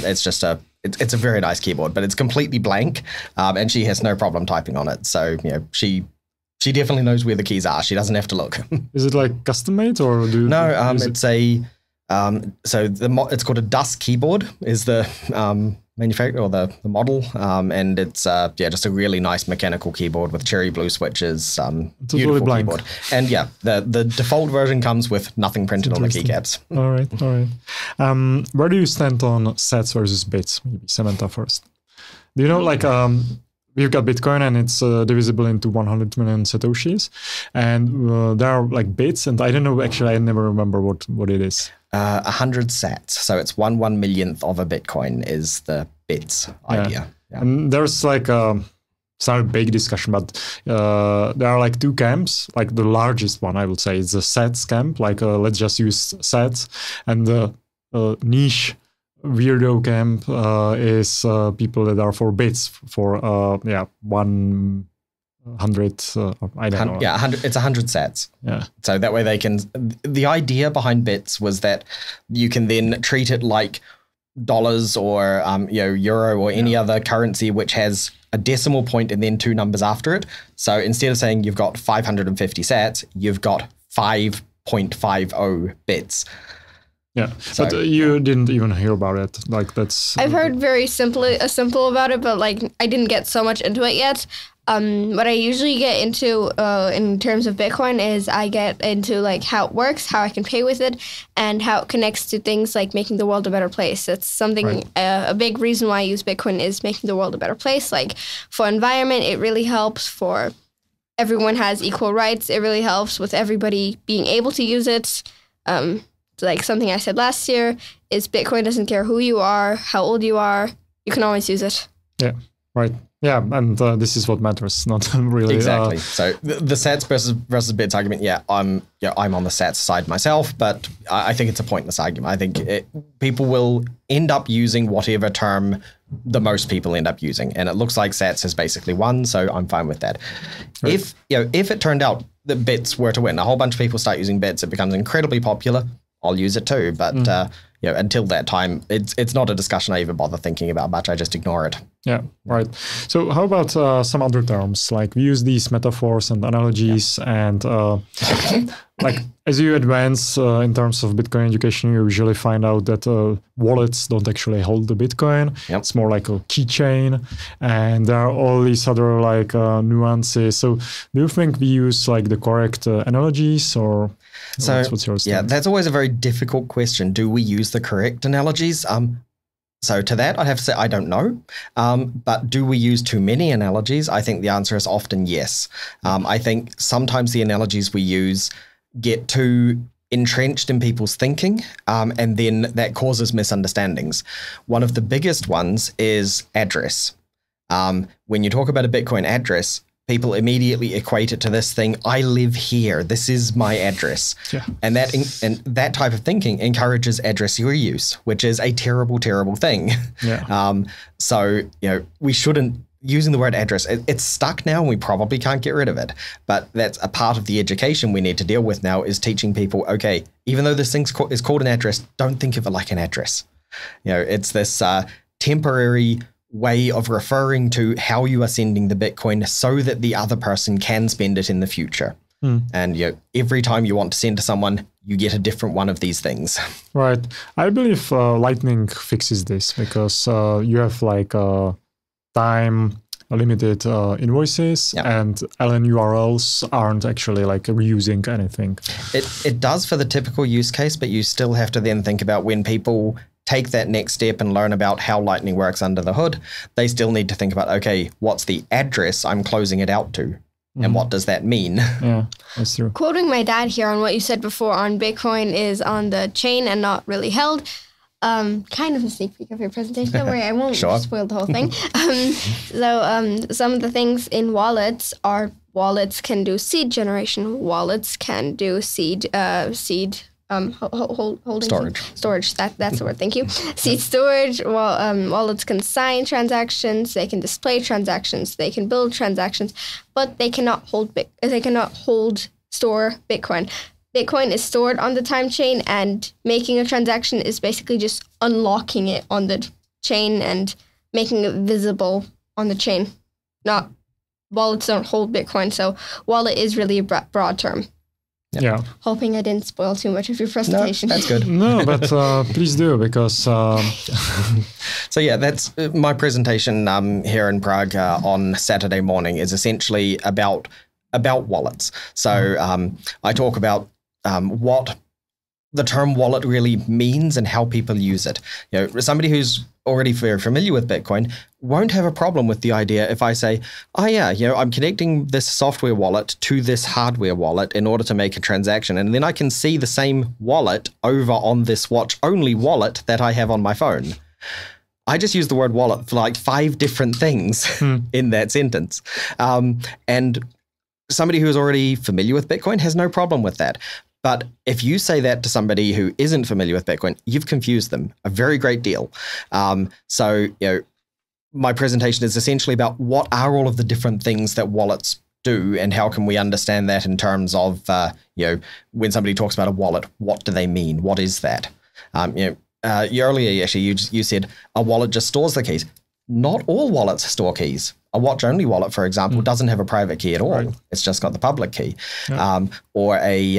It's just it's a very nice keyboard, but it's completely blank, and she has no problem typing on it. So she definitely knows where the keys are. She doesn't have to look. Is it custom made, or do you? No, it's a. So it's called a DUS keyboard is the manufacturer or the model, and it's just a really nice mechanical keyboard with cherry blue switches. Beautiful keyboard, and the default version comes with nothing printed on the keycaps. All right. Where do you stand on sats versus bits? Maybe Samantha first. Do you know we've got Bitcoin and it's divisible into 100 million satoshis, and there are bits, and I don't know, actually I never remember what it is. 100 sats, so it's 1/1,000,000th of a Bitcoin is the bits idea. Yeah. And there's it's not a big discussion, but there are two camps. The largest one, I would say, is the sats camp. Let's just use sats, and the niche weirdo camp is people that are for bits for 100. I don't know. Yeah, 100. It's 100 sats. Yeah. So that way they can. The idea behind bits was that you can then treat it like dollars or euro or any other currency which has a decimal point and then 2 numbers after it. So instead of saying you've got 550 sats, you've got 5.50 bits. Yeah, so, but you didn't even hear about it. Like that's. I've heard very simple about it, but like I didn't get so much into it yet. What I usually get into in terms of Bitcoin is I get into like how it works, how I can pay with it, and how it connects to things like making the world a better place. That's something, right. A big reason why I use Bitcoin is making the world a better place. Like for environment, it really helps. For everyone has equal rights. It really helps with everybody being able to use it. Like something I said last year is Bitcoin doesn't care who you are, how old you are, you can always use it. Yeah, right. Yeah, and this is what matters, not really. Exactly. So the sats versus bits argument, I'm on the sats side myself, but I think it's a pointless argument. I think people will end up using whatever term the most people end up using, and it looks like sats is basically one, so I'm fine with that. Right. If it turned out that bits were to win, a whole bunch of people start using bits, it becomes incredibly popular. I'll use it too, but until that time, it's not a discussion I even bother thinking about much. I just ignore it. Yeah, right. So how about some other terms? Like we use these metaphors and analogies, and like as you advance in terms of Bitcoin education, you usually find out that wallets don't actually hold the Bitcoin. Yep. It's more like a keychain, and there are all these other like nuances. So do you think we use like the correct analogies, or what's your stance? Yeah, that's always a very difficult question. Do we use the correct analogies? So to that, I'd have to say I don't know. But do we use too many analogies? I think the answer is often yes. I think sometimes the analogies we use get too entrenched in people's thinking, and then that causes misunderstandings. One of the biggest ones is address. When you talk about a Bitcoin address, people immediately equate it to this thing. I live here. This is my address. Yeah. And that type of thinking encourages address reuse, which is a terrible, terrible thing. Yeah. So, we shouldn't, using the word address, it's stuck now and we probably can't get rid of it. But that's a part of the education we need to deal with now, is teaching people, okay, even though this thing is called an address, don't think of it like an address. It's this temporary way of referring to how you are sending the Bitcoin so that the other person can spend it in the future. And every time you want to send to someone, you get a different one of these things. Right. I believe Lightning fixes this, because you have like time limited invoices, and LN URLs aren't actually like reusing anything. It does for the typical use case, but you still have to then think about when people take that next step and learn about how Lightning works under the hood, they still need to think about, okay, what's the address I'm closing it out to? And what does that mean? Yeah, that's true. Quoting my dad here on what you said before on Bitcoin is on the chain and not really held. Kind of a sneak peek of your presentation. Don't worry, I won't spoil the whole thing. Some of the things in wallets are can do seed generation. Wallets can do seed holding storage. That's the word. Thank you. Seed storage. Wallets can sign transactions. They can display transactions. They can build transactions, but they cannot store Bitcoin. Bitcoin is stored on the time chain, and making a transaction is basically just unlocking it on the chain and making it visible on the chain. Not wallets don't hold Bitcoin, so wallet is really a broad term. Yeah. Hoping I didn't spoil too much of your presentation. No, that's good. No, but please do, because... So yeah, that's my presentation here in Prague on Saturday morning is essentially about wallets. So I talk about what the term wallet really means and how people use it. Somebody who's already very familiar with Bitcoin won't have a problem with the idea if I say, I'm connecting this software wallet to this hardware wallet in order to make a transaction. And then I can see the same wallet over on this watch-only wallet that I have on my phone. I just use the word wallet for like 5 different things in that sentence. And somebody who is already familiar with Bitcoin has no problem with that. But if you say that to somebody who isn't familiar with Bitcoin, you've confused them a very great deal. So, my presentation is essentially about what are all of the different things that wallets do, and how can we understand that in terms of, when somebody talks about a wallet, what do they mean? What is that? Earlier, actually, you said a wallet just stores the keys. Not all wallets store keys. A watch-only wallet, for example, doesn't have a private key at all. Right. It's just got the public key. Yeah. Or a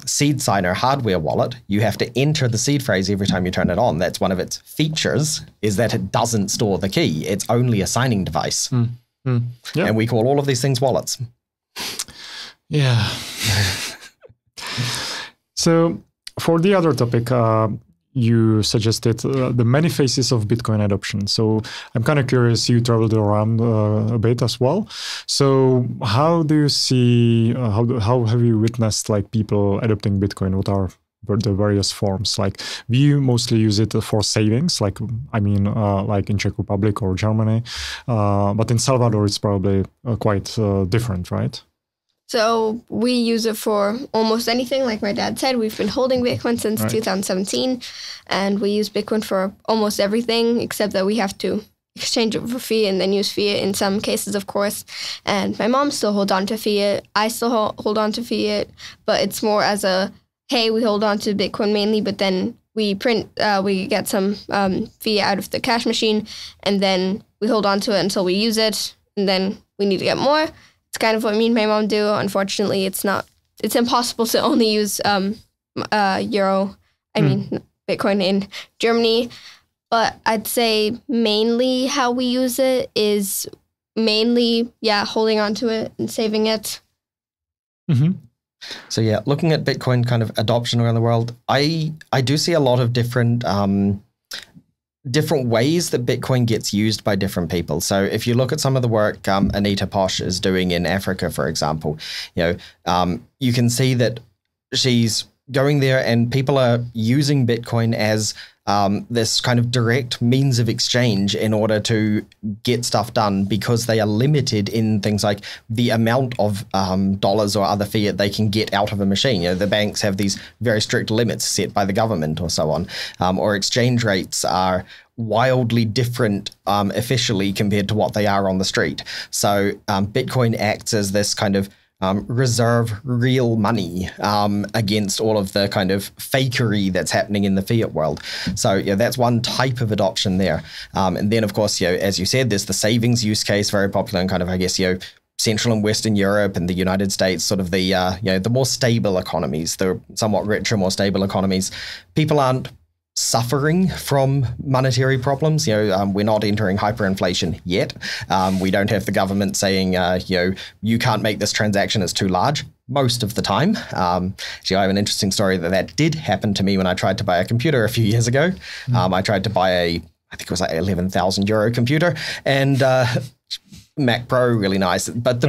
seed signer hardware wallet, you have to enter the seed phrase every time you turn it on. That's one of its features, is that it doesn't store the key. It's only a signing device. Yeah. And we call all of these things wallets. Yeah. So for the other topic, you suggested the many phases of Bitcoin adoption. So I'm kind of curious, you traveled around a bit as well. So how do you see, how have you witnessed like people adopting Bitcoin? What are the various forms? Like we mostly use it for savings, like in Czech Republic or Germany. But in Salvador, it's probably quite different, right? So we use it for almost anything. Like my dad said, we've been holding Bitcoin since 2017, and we use Bitcoin for almost everything, except that we have to exchange it for fiat and then use fiat in some cases, of course. And my mom still holds on to fiat. I still hold on to fiat, but it's more as a, hey, we hold on to Bitcoin mainly, but then we we get some fiat out of the cash machine, and then we hold on to it until we use it, and then we need to get more. It's kind of what me and my mom do. Unfortunately, it's impossible to only use Bitcoin in Germany. But I'd say mainly how we use it is mainly, holding on to it and saving it. Mm-hmm. So looking at Bitcoin kind of adoption around the world, I do see a lot of different ways that Bitcoin gets used by different people. So if you look at some of the work Anita Posch is doing in Africa, for example, you can see that she's going there and people are using Bitcoin as this kind of direct means of exchange in order to get stuff done, because they are limited in things like the amount of dollars or other fiat they can get out of a machine. The banks have these very strict limits set by the government or so on, or exchange rates are wildly different officially compared to what they are on the street. So Bitcoin acts as this kind of reserve real money against all of the kind of fakery that's happening in the fiat world. So that's one type of adoption there. And then of course, as you said, there's the savings use case, very popular in kind of, I guess, Central and Western Europe and the United States, sort of the more stable economies, the somewhat richer, more stable economies. People aren't suffering from monetary problems. We're not entering hyperinflation yet. We don't have the government saying, you can't make this transaction, it's too large. Most of the time. Actually, I have an interesting story that did happen to me when I tried to buy a computer a few years ago. I tried to buy I think it was like €11,000 computer, and Mac Pro, really nice. But the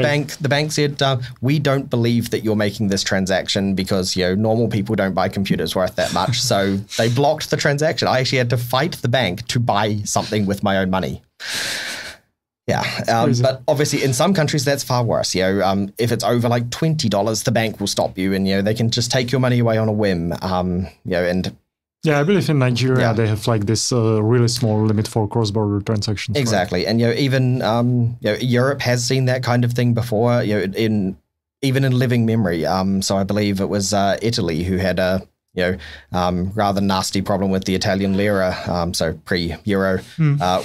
bank said, we don't believe that you're making this transaction because, normal people don't buy computers worth that much. So they blocked the transaction. I actually had to fight the bank to buy something with my own money. Yeah. But obviously in some countries that's far worse. If it's over like $20, the bank will stop you, and, they can just take your money away on a whim. I believe in Nigeria they have like this really small limit for cross-border transactions. Exactly, right? And even Europe has seen that kind of thing before. Even in living memory. So I believe it was Italy who had a rather nasty problem with the Italian lira. So pre-euro,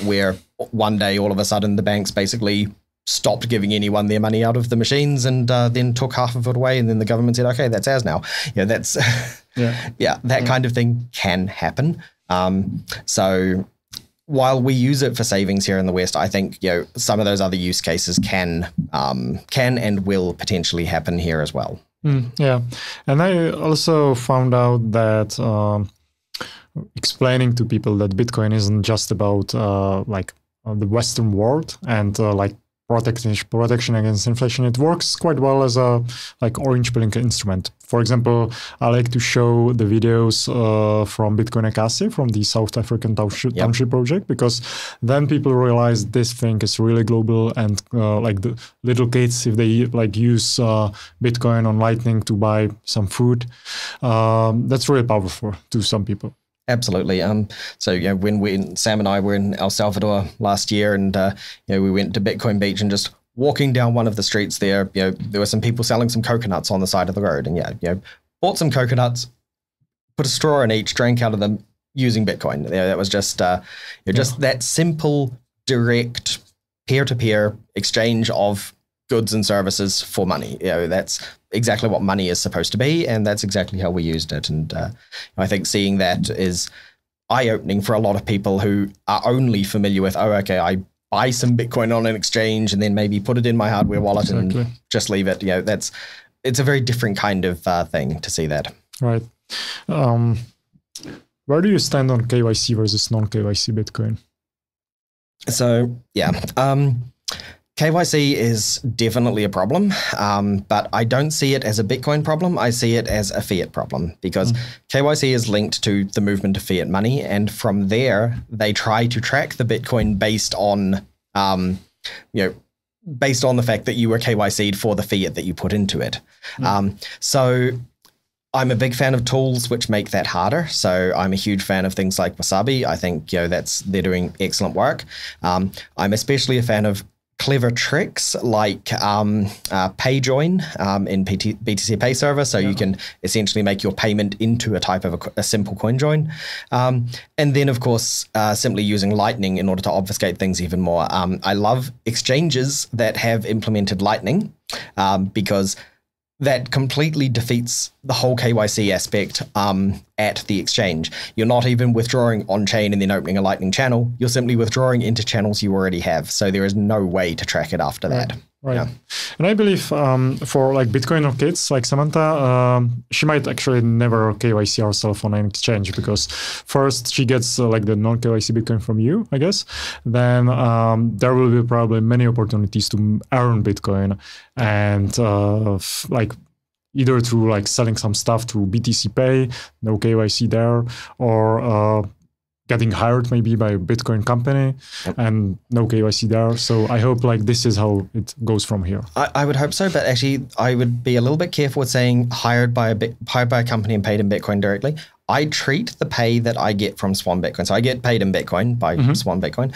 where one day all of a sudden the banks basically stopped giving anyone their money out of the machines, and then took half of it away, and then the government said, okay, that's ours now. That's that kind of thing can happen. So while we use it for savings here in the West, I think some of those other use cases can and will potentially happen here as well. And I also found out that explaining to people that Bitcoin isn't just about the Western world and protection against inflation. It works quite well as a like orange pilling instrument. For example, I like to show the videos from getonzero, from the South African township project, because then people realize this thing is really global, and like the little kids, if they like use Bitcoin on Lightning to buy some food, that's really powerful to some people. Absolutely. So when Sam and I were in El Salvador last year, and we went to Bitcoin Beach, and just walking down one of the streets there, there were some people selling some coconuts on the side of the road, and bought some coconuts, put a straw in each, drank out of them using Bitcoin. That was just just that simple, direct, peer-to-peer exchange of goods and services for money. That's exactly what money is supposed to be, and that's exactly how we used it. And I think seeing that is eye-opening for a lot of people who are only familiar with, I buy some Bitcoin on an exchange and then maybe put it in my hardware wallet and just leave it. It's a very different kind of thing to see that. Right. Where do you stand on KYC versus non-KYC Bitcoin? So KYC is definitely a problem, but I don't see it as a Bitcoin problem. I see it as a fiat problem, because KYC is linked to the movement of fiat money, and from there they try to track the Bitcoin based on, based on the fact that you were KYC'd for the fiat that you put into it. So I'm a big fan of tools which make that harder. So I'm a huge fan of things like Wasabi. I think they're doing excellent work. I'm especially a fan of clever tricks like PayJoin in BTC Pay Server, so you can essentially make your payment into a type of a simple coin join. And then, of course, simply using Lightning in order to obfuscate things even more. I love exchanges that have implemented Lightning because that completely defeats the whole KYC aspect at the exchange. You're not even withdrawing on-chain and then opening a Lightning channel. You're simply withdrawing into channels you already have. So there is no way to track it after that. Right. Yeah. And I believe for like Bitcoiner kids like Samantha, she might actually never KYC herself on an exchange, because first she gets like the non-KYC Bitcoin from you, I guess. Then there will be probably many opportunities to earn Bitcoin, and like either through like selling some stuff through BTC Pay, no KYC there, or getting hired maybe by a Bitcoin company and no KYC there. So I hope like this is how it goes from here. I would hope so, but actually I would be a little bit careful with saying hired by a company and paid in Bitcoin directly. I treat the pay that I get from Swan Bitcoin. So I get paid in Bitcoin by Swan Bitcoin.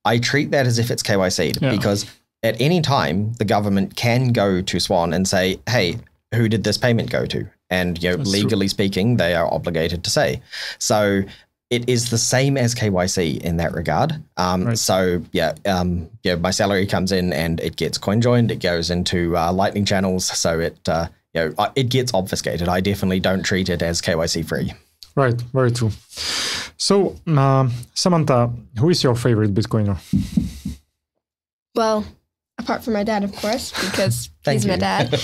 I treat that as if it's KYC'd because at any time the government can go to Swan and say, hey, who did this payment go to? And legally speaking, they are obligated to say. So it is the same as KYC in that regard. So my salary comes in and it gets coin joined. It goes into Lightning channels, so it gets obfuscated. I definitely don't treat it as KYC free. Right, very true. So Samantha, who is your favorite Bitcoiner? Well, apart from my dad, of course, because he's my dad.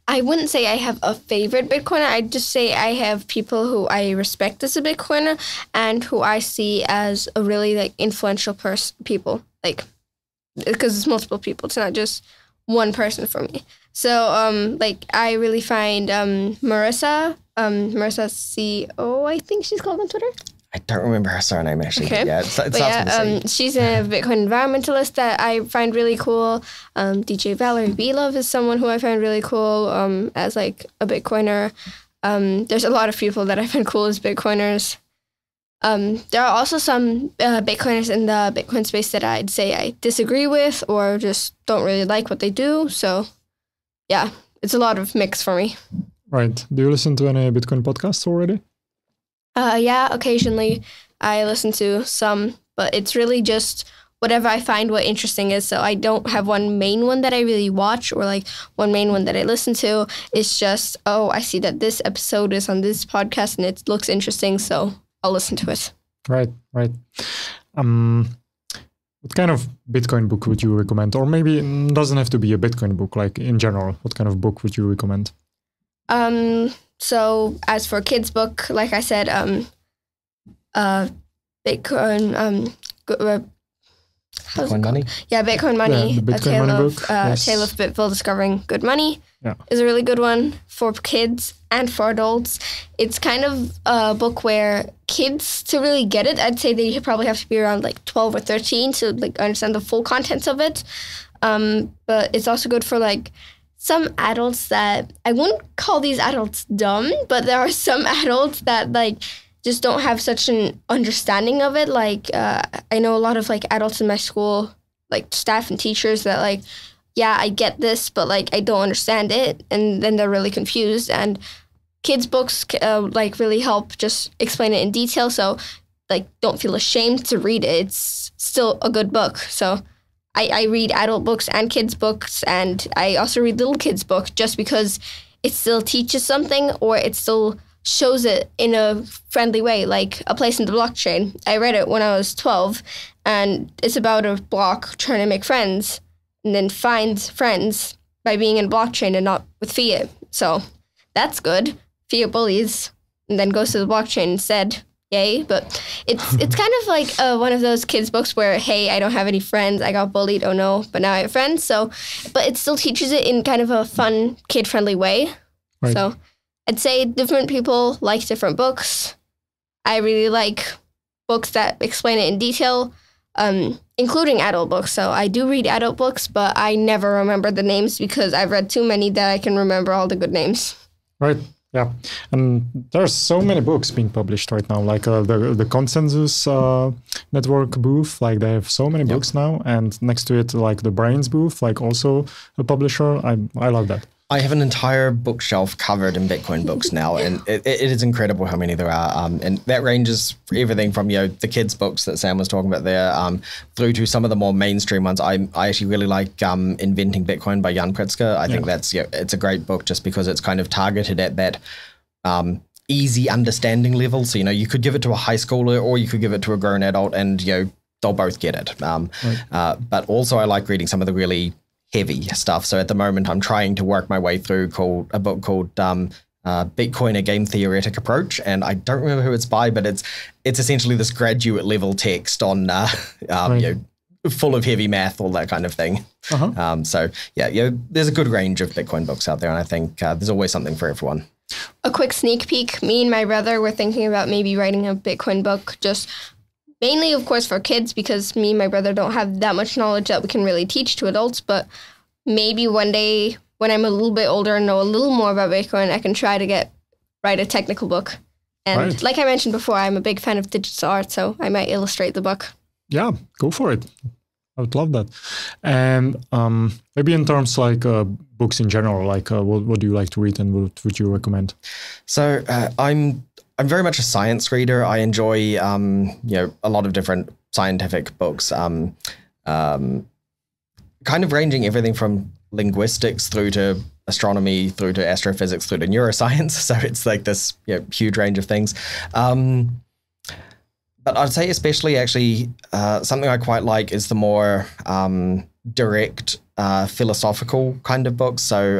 I wouldn't say I have a favorite Bitcoiner. I'd just say I have people who I respect as a Bitcoiner and who I see as a really like influential people. Like, because it's multiple people. It's not just one person for me. So like I really find Marissa CO, I think she's called on Twitter. I don't remember her surname actually. Okay. Yeah, she's a Bitcoin environmentalist that I find really cool. DJ Valerie Belove is someone who I find really cool as like a Bitcoiner. There's a lot of people that I find cool as Bitcoiners. There are also some Bitcoiners in the Bitcoin space that I'd say I disagree with or just don't really like what they do. So yeah, it's a lot of mix for me. Right. Do you listen to any Bitcoin podcasts already? Yeah, occasionally I listen to some, but it's really just whatever I find what interesting is. So I don't have one main one that I really watch or like one main one that I listen to. It's just, I see that this episode is on this podcast and it looks interesting, so I'll listen to it. Right. What kind of Bitcoin book would you recommend? Or maybe it doesn't have to be a Bitcoin book, like in general, what kind of book would you recommend? So as for kids' book, like I said, Bitcoin, Bitcoin Money? Yeah, Bitcoin Money. Yeah, the Bitcoin Money book. Yes. Tale of Bitville Discovering Good Money is a really good one for kids and for adults. It's kind of a book where kids, to really get it, I'd say they probably have to be around like 12 or 13 to like understand the full contents of it. But it's also good for like some adults that, I wouldn't call these adults dumb, but there are some adults that like just don't have such an understanding of it. Like, I know a lot of like adults in my school, like staff and teachers that like, yeah, I get this, but like I don't understand it, and then they're really confused. And kids' books like really help just explain it in detail. So like, don't feel ashamed to read it. It's still a good book. So I read adult books and kids' books, and I also read little kids' book just because it still teaches something, or it still shows it in a friendly way, like A Place in the Blockchain. I read it when I was 12, and it's about a block trying to make friends and then find friends by being in blockchain and not with fiat. So that's good. Fiat bullies and then goes to the blockchain instead. Yay. But it's kind of like one of those kids' books where, hey, I don't have any friends. I got bullied. Oh no, but now I have friends. So, but it still teaches it in kind of a fun, kid-friendly way. Right. So I'd say different people like different books. I really like books that explain it in detail, including adult books. So I do read adult books, but I never remember the names because I've read too many that I can remember all the good names. Right. Yeah. And there's so many books being published right now, like the Consensus Network booth, like they have so many books now. And next to it, like the Brains booth, like also a publisher. I love that. I have an entire bookshelf covered in Bitcoin books now, and it is incredible how many there are. And that ranges everything from the kids' books that Sam was talking about there, through to some of the more mainstream ones. I actually really like Inventing Bitcoin by Jan Pritzker. I think that's it's a great book just because it's kind of targeted at that easy understanding level. So you could give it to a high schooler or you could give it to a grown adult, and they'll both get it. But also I like reading some of the really heavy stuff. So at the moment, I'm trying to work my way through a book called Bitcoin, a Game Theoretic Approach. And I don't remember who it's by, but it's essentially this graduate level text on, full of heavy math, all that kind of thing. So there's a good range of Bitcoin books out there. And I think there's always something for everyone. A quick sneak peek. Me and my brother were thinking about maybe writing a Bitcoin book, just mainly, of course, for kids, because me and my brother don't have that much knowledge that we can really teach to adults. But maybe one day when I'm a little bit older and know a little more about Bitcoin, I can try to write a technical book. And like I mentioned before, I'm a big fan of digital art, so I might illustrate the book. Yeah, go for it. I would love that. And maybe in terms like books in general, like what do you like to read and what would you recommend? So I'm very much a science reader. I enjoy, a lot of different scientific books, kind of ranging everything from linguistics through to astronomy, through to astrophysics, through to neuroscience. So it's like this huge range of things. But I'd say especially actually something I quite like is the more direct philosophical kind of books. So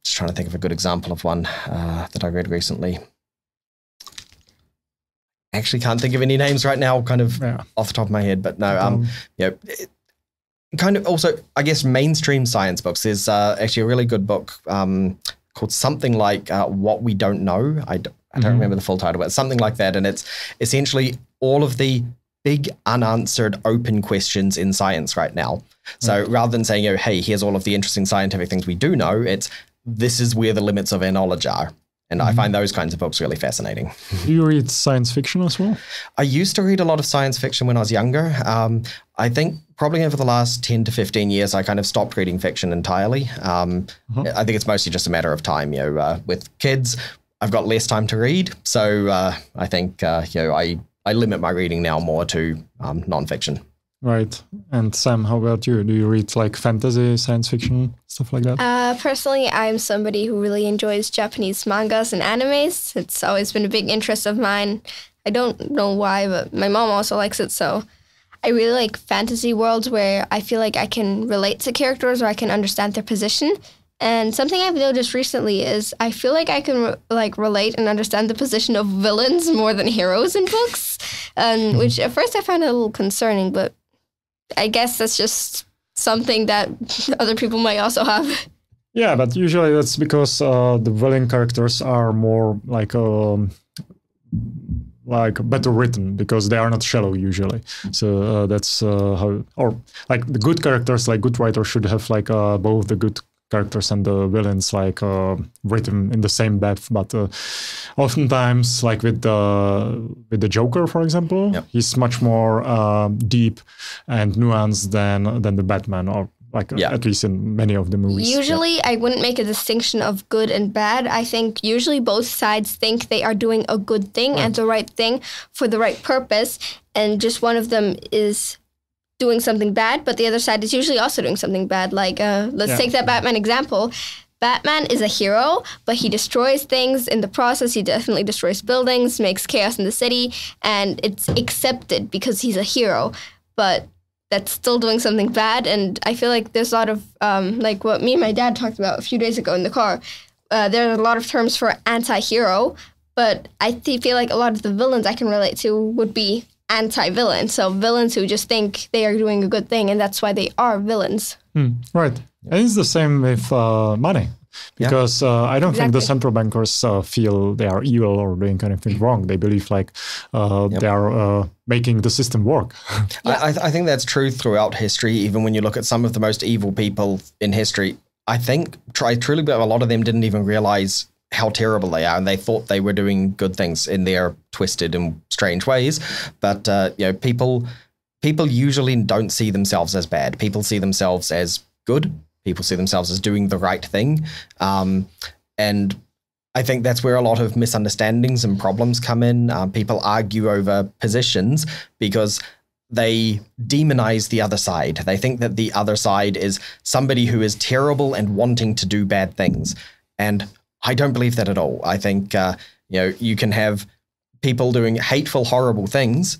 just trying to think of a good example of one that I read recently. Actually can't think of any names right now, kind of off the top of my head, but no, kind of also, I guess, mainstream science books. There's actually a really good book called something like What We Don't Know. I don't remember the full title, but something like that. And it's essentially all of the big unanswered open questions in science right now. So rather than saying, hey, here's all of the interesting scientific things we do know, this is where the limits of our knowledge are. And I find those kinds of books really fascinating. Do you read science fiction as well? I used to read a lot of science fiction when I was younger. I think probably over the last 10 to 15 years, I kind of stopped reading fiction entirely. I think it's mostly just a matter of time. With kids, I've got less time to read. So I think, I limit my reading now more to nonfiction. Right. And Sam, how about you? Do you read like fantasy, science fiction, stuff like that? Personally, I'm somebody who really enjoys Japanese mangas and animes. It's always been a big interest of mine. I don't know why, but my mom also likes it. So I really like fantasy worlds where I feel like I can relate to characters or I can understand their position. And something I've noticed recently is I feel like I can relate and understand the position of villains more than heroes in books. which at first I found a little concerning, but I guess that's just something that other people might also have. Yeah, but usually that's because the villain characters are more like better written because they are not shallow usually. So that's how, or like the good characters, like good writers should have like both the good characters and the villains like written in the same depth. But oftentimes, like with the Joker, for example, he's much more deep and nuanced than the Batman, or like at least in many of the movies. Usually, I wouldn't make a distinction of good and bad. I think usually both sides think they are doing a good thing and the right thing for the right purpose, and just one of them is doing something bad, but the other side is usually also doing something bad. Like, let's take that Batman example. Batman is a hero, but he destroys things in the process. He definitely destroys buildings, makes chaos in the city, and it's accepted because he's a hero. But that's still doing something bad. And I feel like there's a lot of, like what me and my dad talked about a few days ago in the car, there are a lot of terms for anti-hero, but I feel like a lot of the villains I can relate to would be anti-villain. So villains who just think they are doing a good thing, and that's why they are villains. Right. And it's the same with money. Because I don't think the central bankers feel they are evil or doing anything wrong. They believe like they are making the system work. I think that's true throughout history. Even when you look at some of the most evil people in history, I think truly a lot of them didn't even realize how terrible they are, and they thought they were doing good things in their twisted and strange ways. But people usually don't see themselves as bad. People see themselves as good. People see themselves as doing the right thing. And I think that's where a lot of misunderstandings and problems come in. People argue over positions because they demonize the other side. They think that the other side is somebody who is terrible and wanting to do bad things. And I don't believe that at all. I think, you can have people doing hateful, horrible things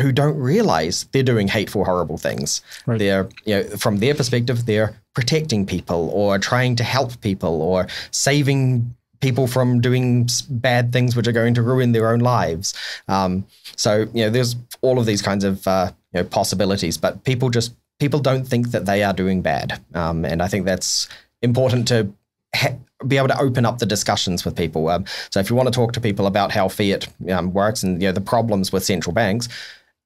who don't realize they're doing hateful, horrible things. Right. They're, from their perspective, they're protecting people or trying to help people or saving people from doing bad things which are going to ruin their own lives. So there's all of these kinds of possibilities, but people don't think that they are doing bad. And I think that's important to be able to open up the discussions with people. So if you want to talk to people about how fiat works and the problems with central banks,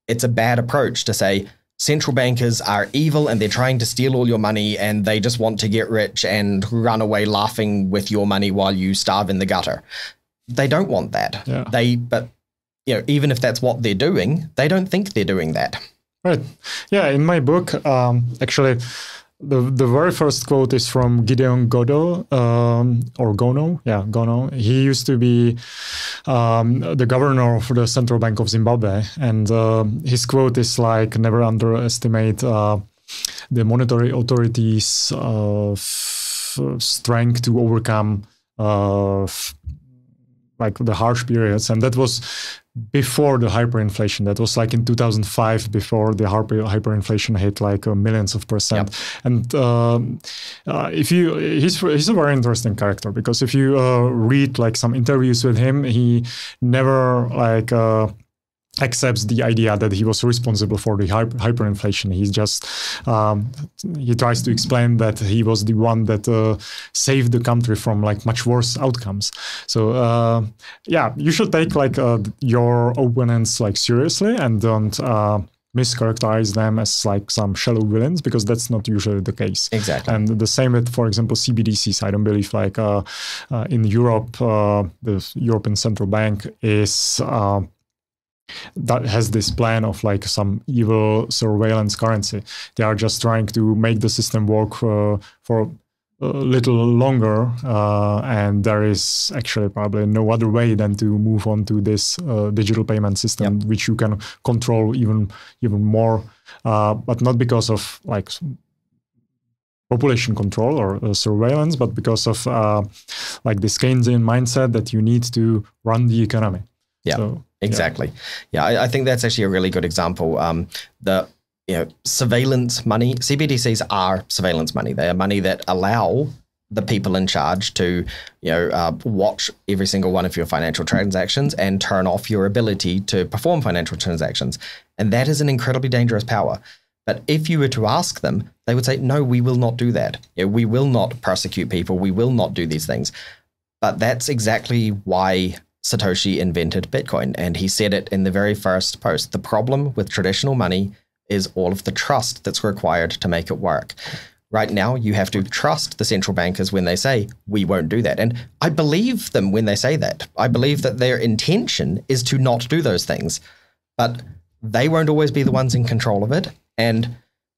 it's a bad approach to say central bankers are evil and they're trying to steal all your money and they just want to get rich and run away laughing with your money while you starve in the gutter. They don't want that. Yeah. But even if that's what they're doing, they don't think they're doing that. Right. Yeah. In my book, actually, the very first quote is from Gideon Gono, or Gono. Yeah, Gono. He used to be the governor of the Central Bank of Zimbabwe. And his quote is like, never underestimate the monetary authorities' strength to overcome like the harsh periods. And that was before the hyperinflation. That was like in 2005, before the hyperinflation hit like millions of percent. Yep. And he's a very interesting character, because if you read like some interviews with him, he never like accepts the idea that he was responsible for the hyperinflation. He's just he tries to explain that he was the one that saved the country from like much worse outcomes. So you should take like your opponents like seriously and don't mischaracterize them as like some shallow villains, because that's not usually the case. Exactly. And the same with, for example, CBDCs. I don't believe like in Europe, the European Central Bank is that has this plan of like some evil surveillance currency. They are just trying to make the system work for a little longer, and there is actually probably no other way than to move on to this digital payment system, which you can control even more, but not because of like population control or surveillance, but because of like this Keynesian mindset that you need to run the economy. Yeah. So, exactly. Yeah, I think that's actually a really good example. Surveillance money, CBDCs are surveillance money. They are money that allow the people in charge to, watch every single one of your financial transactions and turn off your ability to perform financial transactions. And that is an incredibly dangerous power. But if you were to ask them, they would say, no, we will not do that. We will not prosecute people. We will not do these things. But that's exactly why Satoshi invented Bitcoin. And he said it in the very first post. The problem with traditional money is all of the trust that's required to make it work. Right now, you have to trust the central bankers when they say, we won't do that. And I believe them when they say that. I believe that their intention is to not do those things. But they won't always be the ones in control of it. And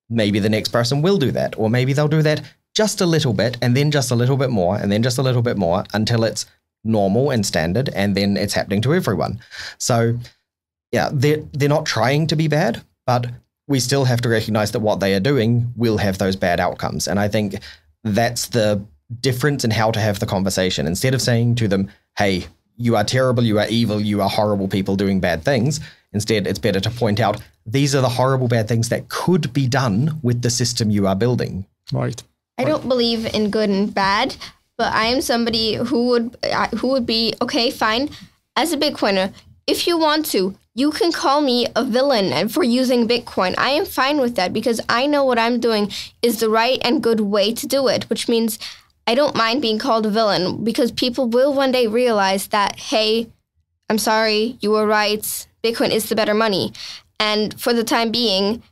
maybe the next person will do that. Or maybe they'll do that just a little bit, and then just a little bit more, and then just a little bit more, until it's normal and standard, and then it's happening to everyone. So, yeah, they're not trying to be bad, but we still have to recognize that what they are doing will have those bad outcomes. And I think that's the difference in how to have the conversation. Instead of saying to them, hey, you are terrible, you are evil, you are horrible people doing bad things, instead, it's better to point out these are the horrible bad things that could be done with the system you are building. Right. I don't believe in good and bad, but I am somebody who would be, okay, fine, as a Bitcoiner, if you want to, you can call me a villain for using Bitcoin. I am fine with that because I know what I'm doing is the right and good way to do it, which means I don't mind being called a villain because people will one day realize that, hey, I'm sorry, you were right, Bitcoin is the better money. And for the time being,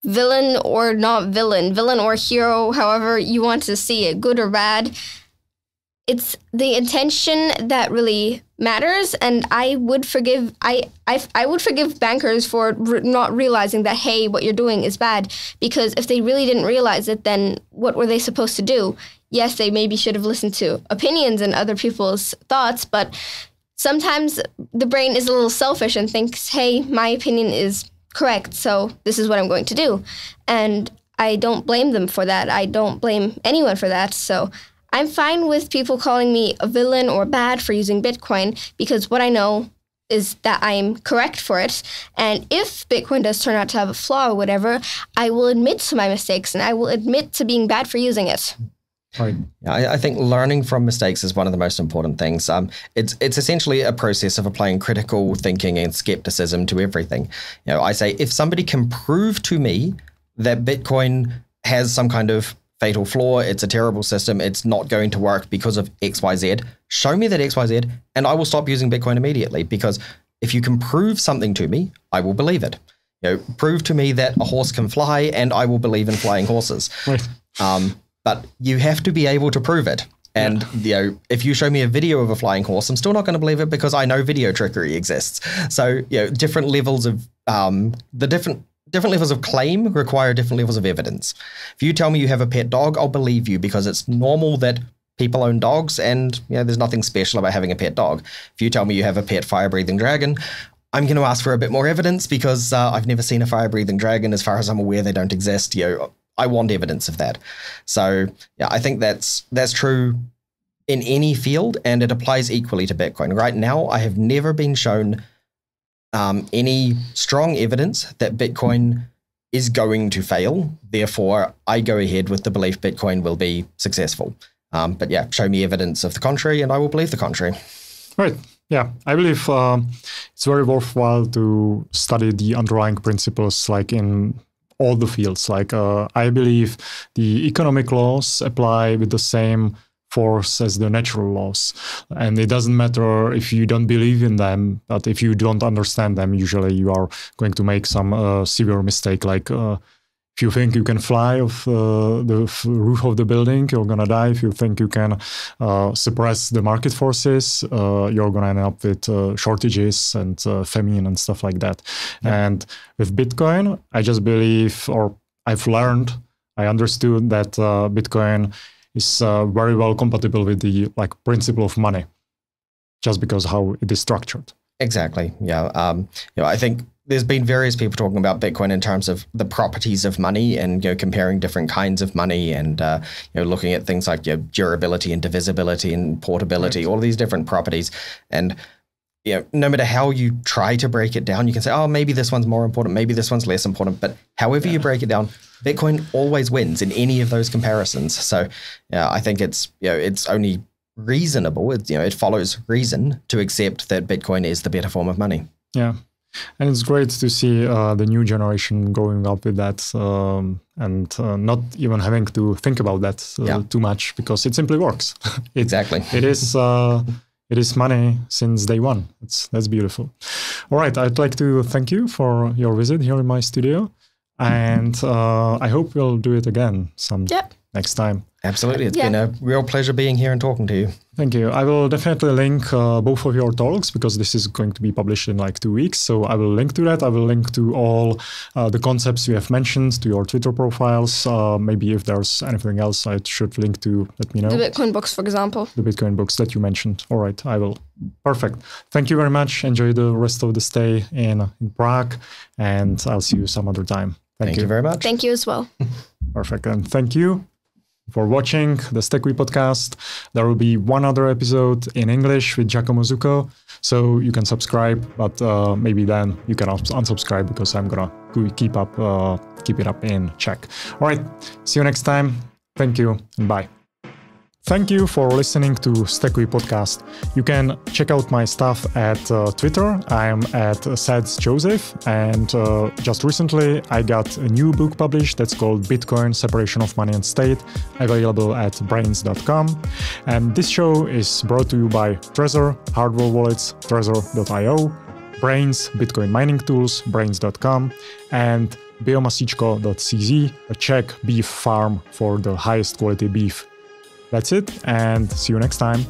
villain or not villain or hero, however you want to see it, good or bad, it's the intention that really matters. And I would forgive I would forgive bankers for not realizing that, hey, what you're doing is bad, because if they really didn't realize it, then what were they supposed to do? Yes, they maybe should have listened to opinions and other people's thoughts, but sometimes the brain is a little selfish and thinks, hey, my opinion is correct, so this is what I'm going to do. And I don't blame them for that. I don't blame anyone for that. So I'm fine with people calling me a villain or bad for using Bitcoin, because what I know is that I'm correct for it. And if Bitcoin does turn out to have a flaw or whatever, I will admit to my mistakes and I will admit to being bad for using it. Right. I think learning from mistakes is one of the most important things. It's essentially a process of applying critical thinking and skepticism to everything. I say, if somebody can prove to me that Bitcoin has some kind of fatal flaw, it's a terrible system, it's not going to work because of XYZ, show me that XYZ, and I will stop using Bitcoin immediately. Because if you can prove something to me, I will believe it. Prove to me that a horse can fly, and I will believe in flying horses. Right. But you have to be able to prove it. And if you show me a video of a flying horse, I'm still not going to believe it because I know video trickery exists. So different levels of different levels of claim require different levels of evidence. If you tell me you have a pet dog, I'll believe you because it's normal that people own dogs, and there's nothing special about having a pet dog. If you tell me you have a pet fire-breathing dragon, I'm going to ask for a bit more evidence because I've never seen a fire-breathing dragon. As far as I'm aware, they don't exist. I want evidence of that. So I think that's true in any field, and it applies equally to Bitcoin. Right now, I have never been shown any strong evidence that Bitcoin is going to fail. Therefore, I go ahead with the belief Bitcoin will be successful. But show me evidence of the contrary, and I will believe the contrary. Right. Yeah, I believe it's very worthwhile to study the underlying principles, like in all the fields. Like I believe the economic laws apply with the same force as the natural laws. And it doesn't matter if you don't believe in them, but if you don't understand them, usually you are going to make some severe mistake. Like if you think you can fly off the roof of the building, you're going to die. If you think you can suppress the market forces, you're going to end up with shortages and famine and stuff like that. Yeah. And with Bitcoin, I just believe, or I understood that Bitcoin is very well compatible with the principle of money, just because how it is structured. Exactly. Yeah. I think there's been various people talking about Bitcoin in terms of the properties of money, and comparing different kinds of money, and looking at things like durability and divisibility and portability, all of these different properties. And no matter how you try to break it down, you can say, oh, maybe this one's more important, maybe this one's less important. But however you break it down, Bitcoin always wins in any of those comparisons. So I think it's only reasonable. It follows reason to accept that Bitcoin is the better form of money. Yeah. And it's great to see the new generation going up with that and not even having to think about that too much, because it simply works. Exactly. It is money since day one. That's beautiful. All right. I'd like to thank you for your visit here in my studio. And I hope we'll do it again next time. Absolutely. It's been a real pleasure being here and talking to you. Thank you. I will definitely link both of your talks, because this is going to be published in like 2 weeks. So I will link to that. I will link to all the concepts we have mentioned, to your Twitter profiles. Maybe if there's anything else I should link to, let me know. The Bitcoin books, for example. The Bitcoin books that you mentioned. All right, I will. Perfect. Thank you very much. Enjoy the rest of the stay in Prague, and I'll see you some other time. Thank you very much. Thank you as well. Perfect. And thank you for watching the Stackuj podcast. There will be one other episode in English with Giacomo Zucco, so you can subscribe, but maybe then you can unsubscribe, because I'm gonna keep it up in Czech. All right, see you next time. Thank you and bye. Thank you for listening to Stackuj podcast. You can check out my stuff at Twitter. I am at Joseph, and just recently I got a new book published that's called Bitcoin: Separation of Money and State, available at brains.com. And this show is brought to you by Trezor, hardware wallets, Trezor.io, Brains, Bitcoin mining tools, Brains.com, and Biomasičko.cz, a Czech beef farm for the highest quality beef. That's it, and see you next time.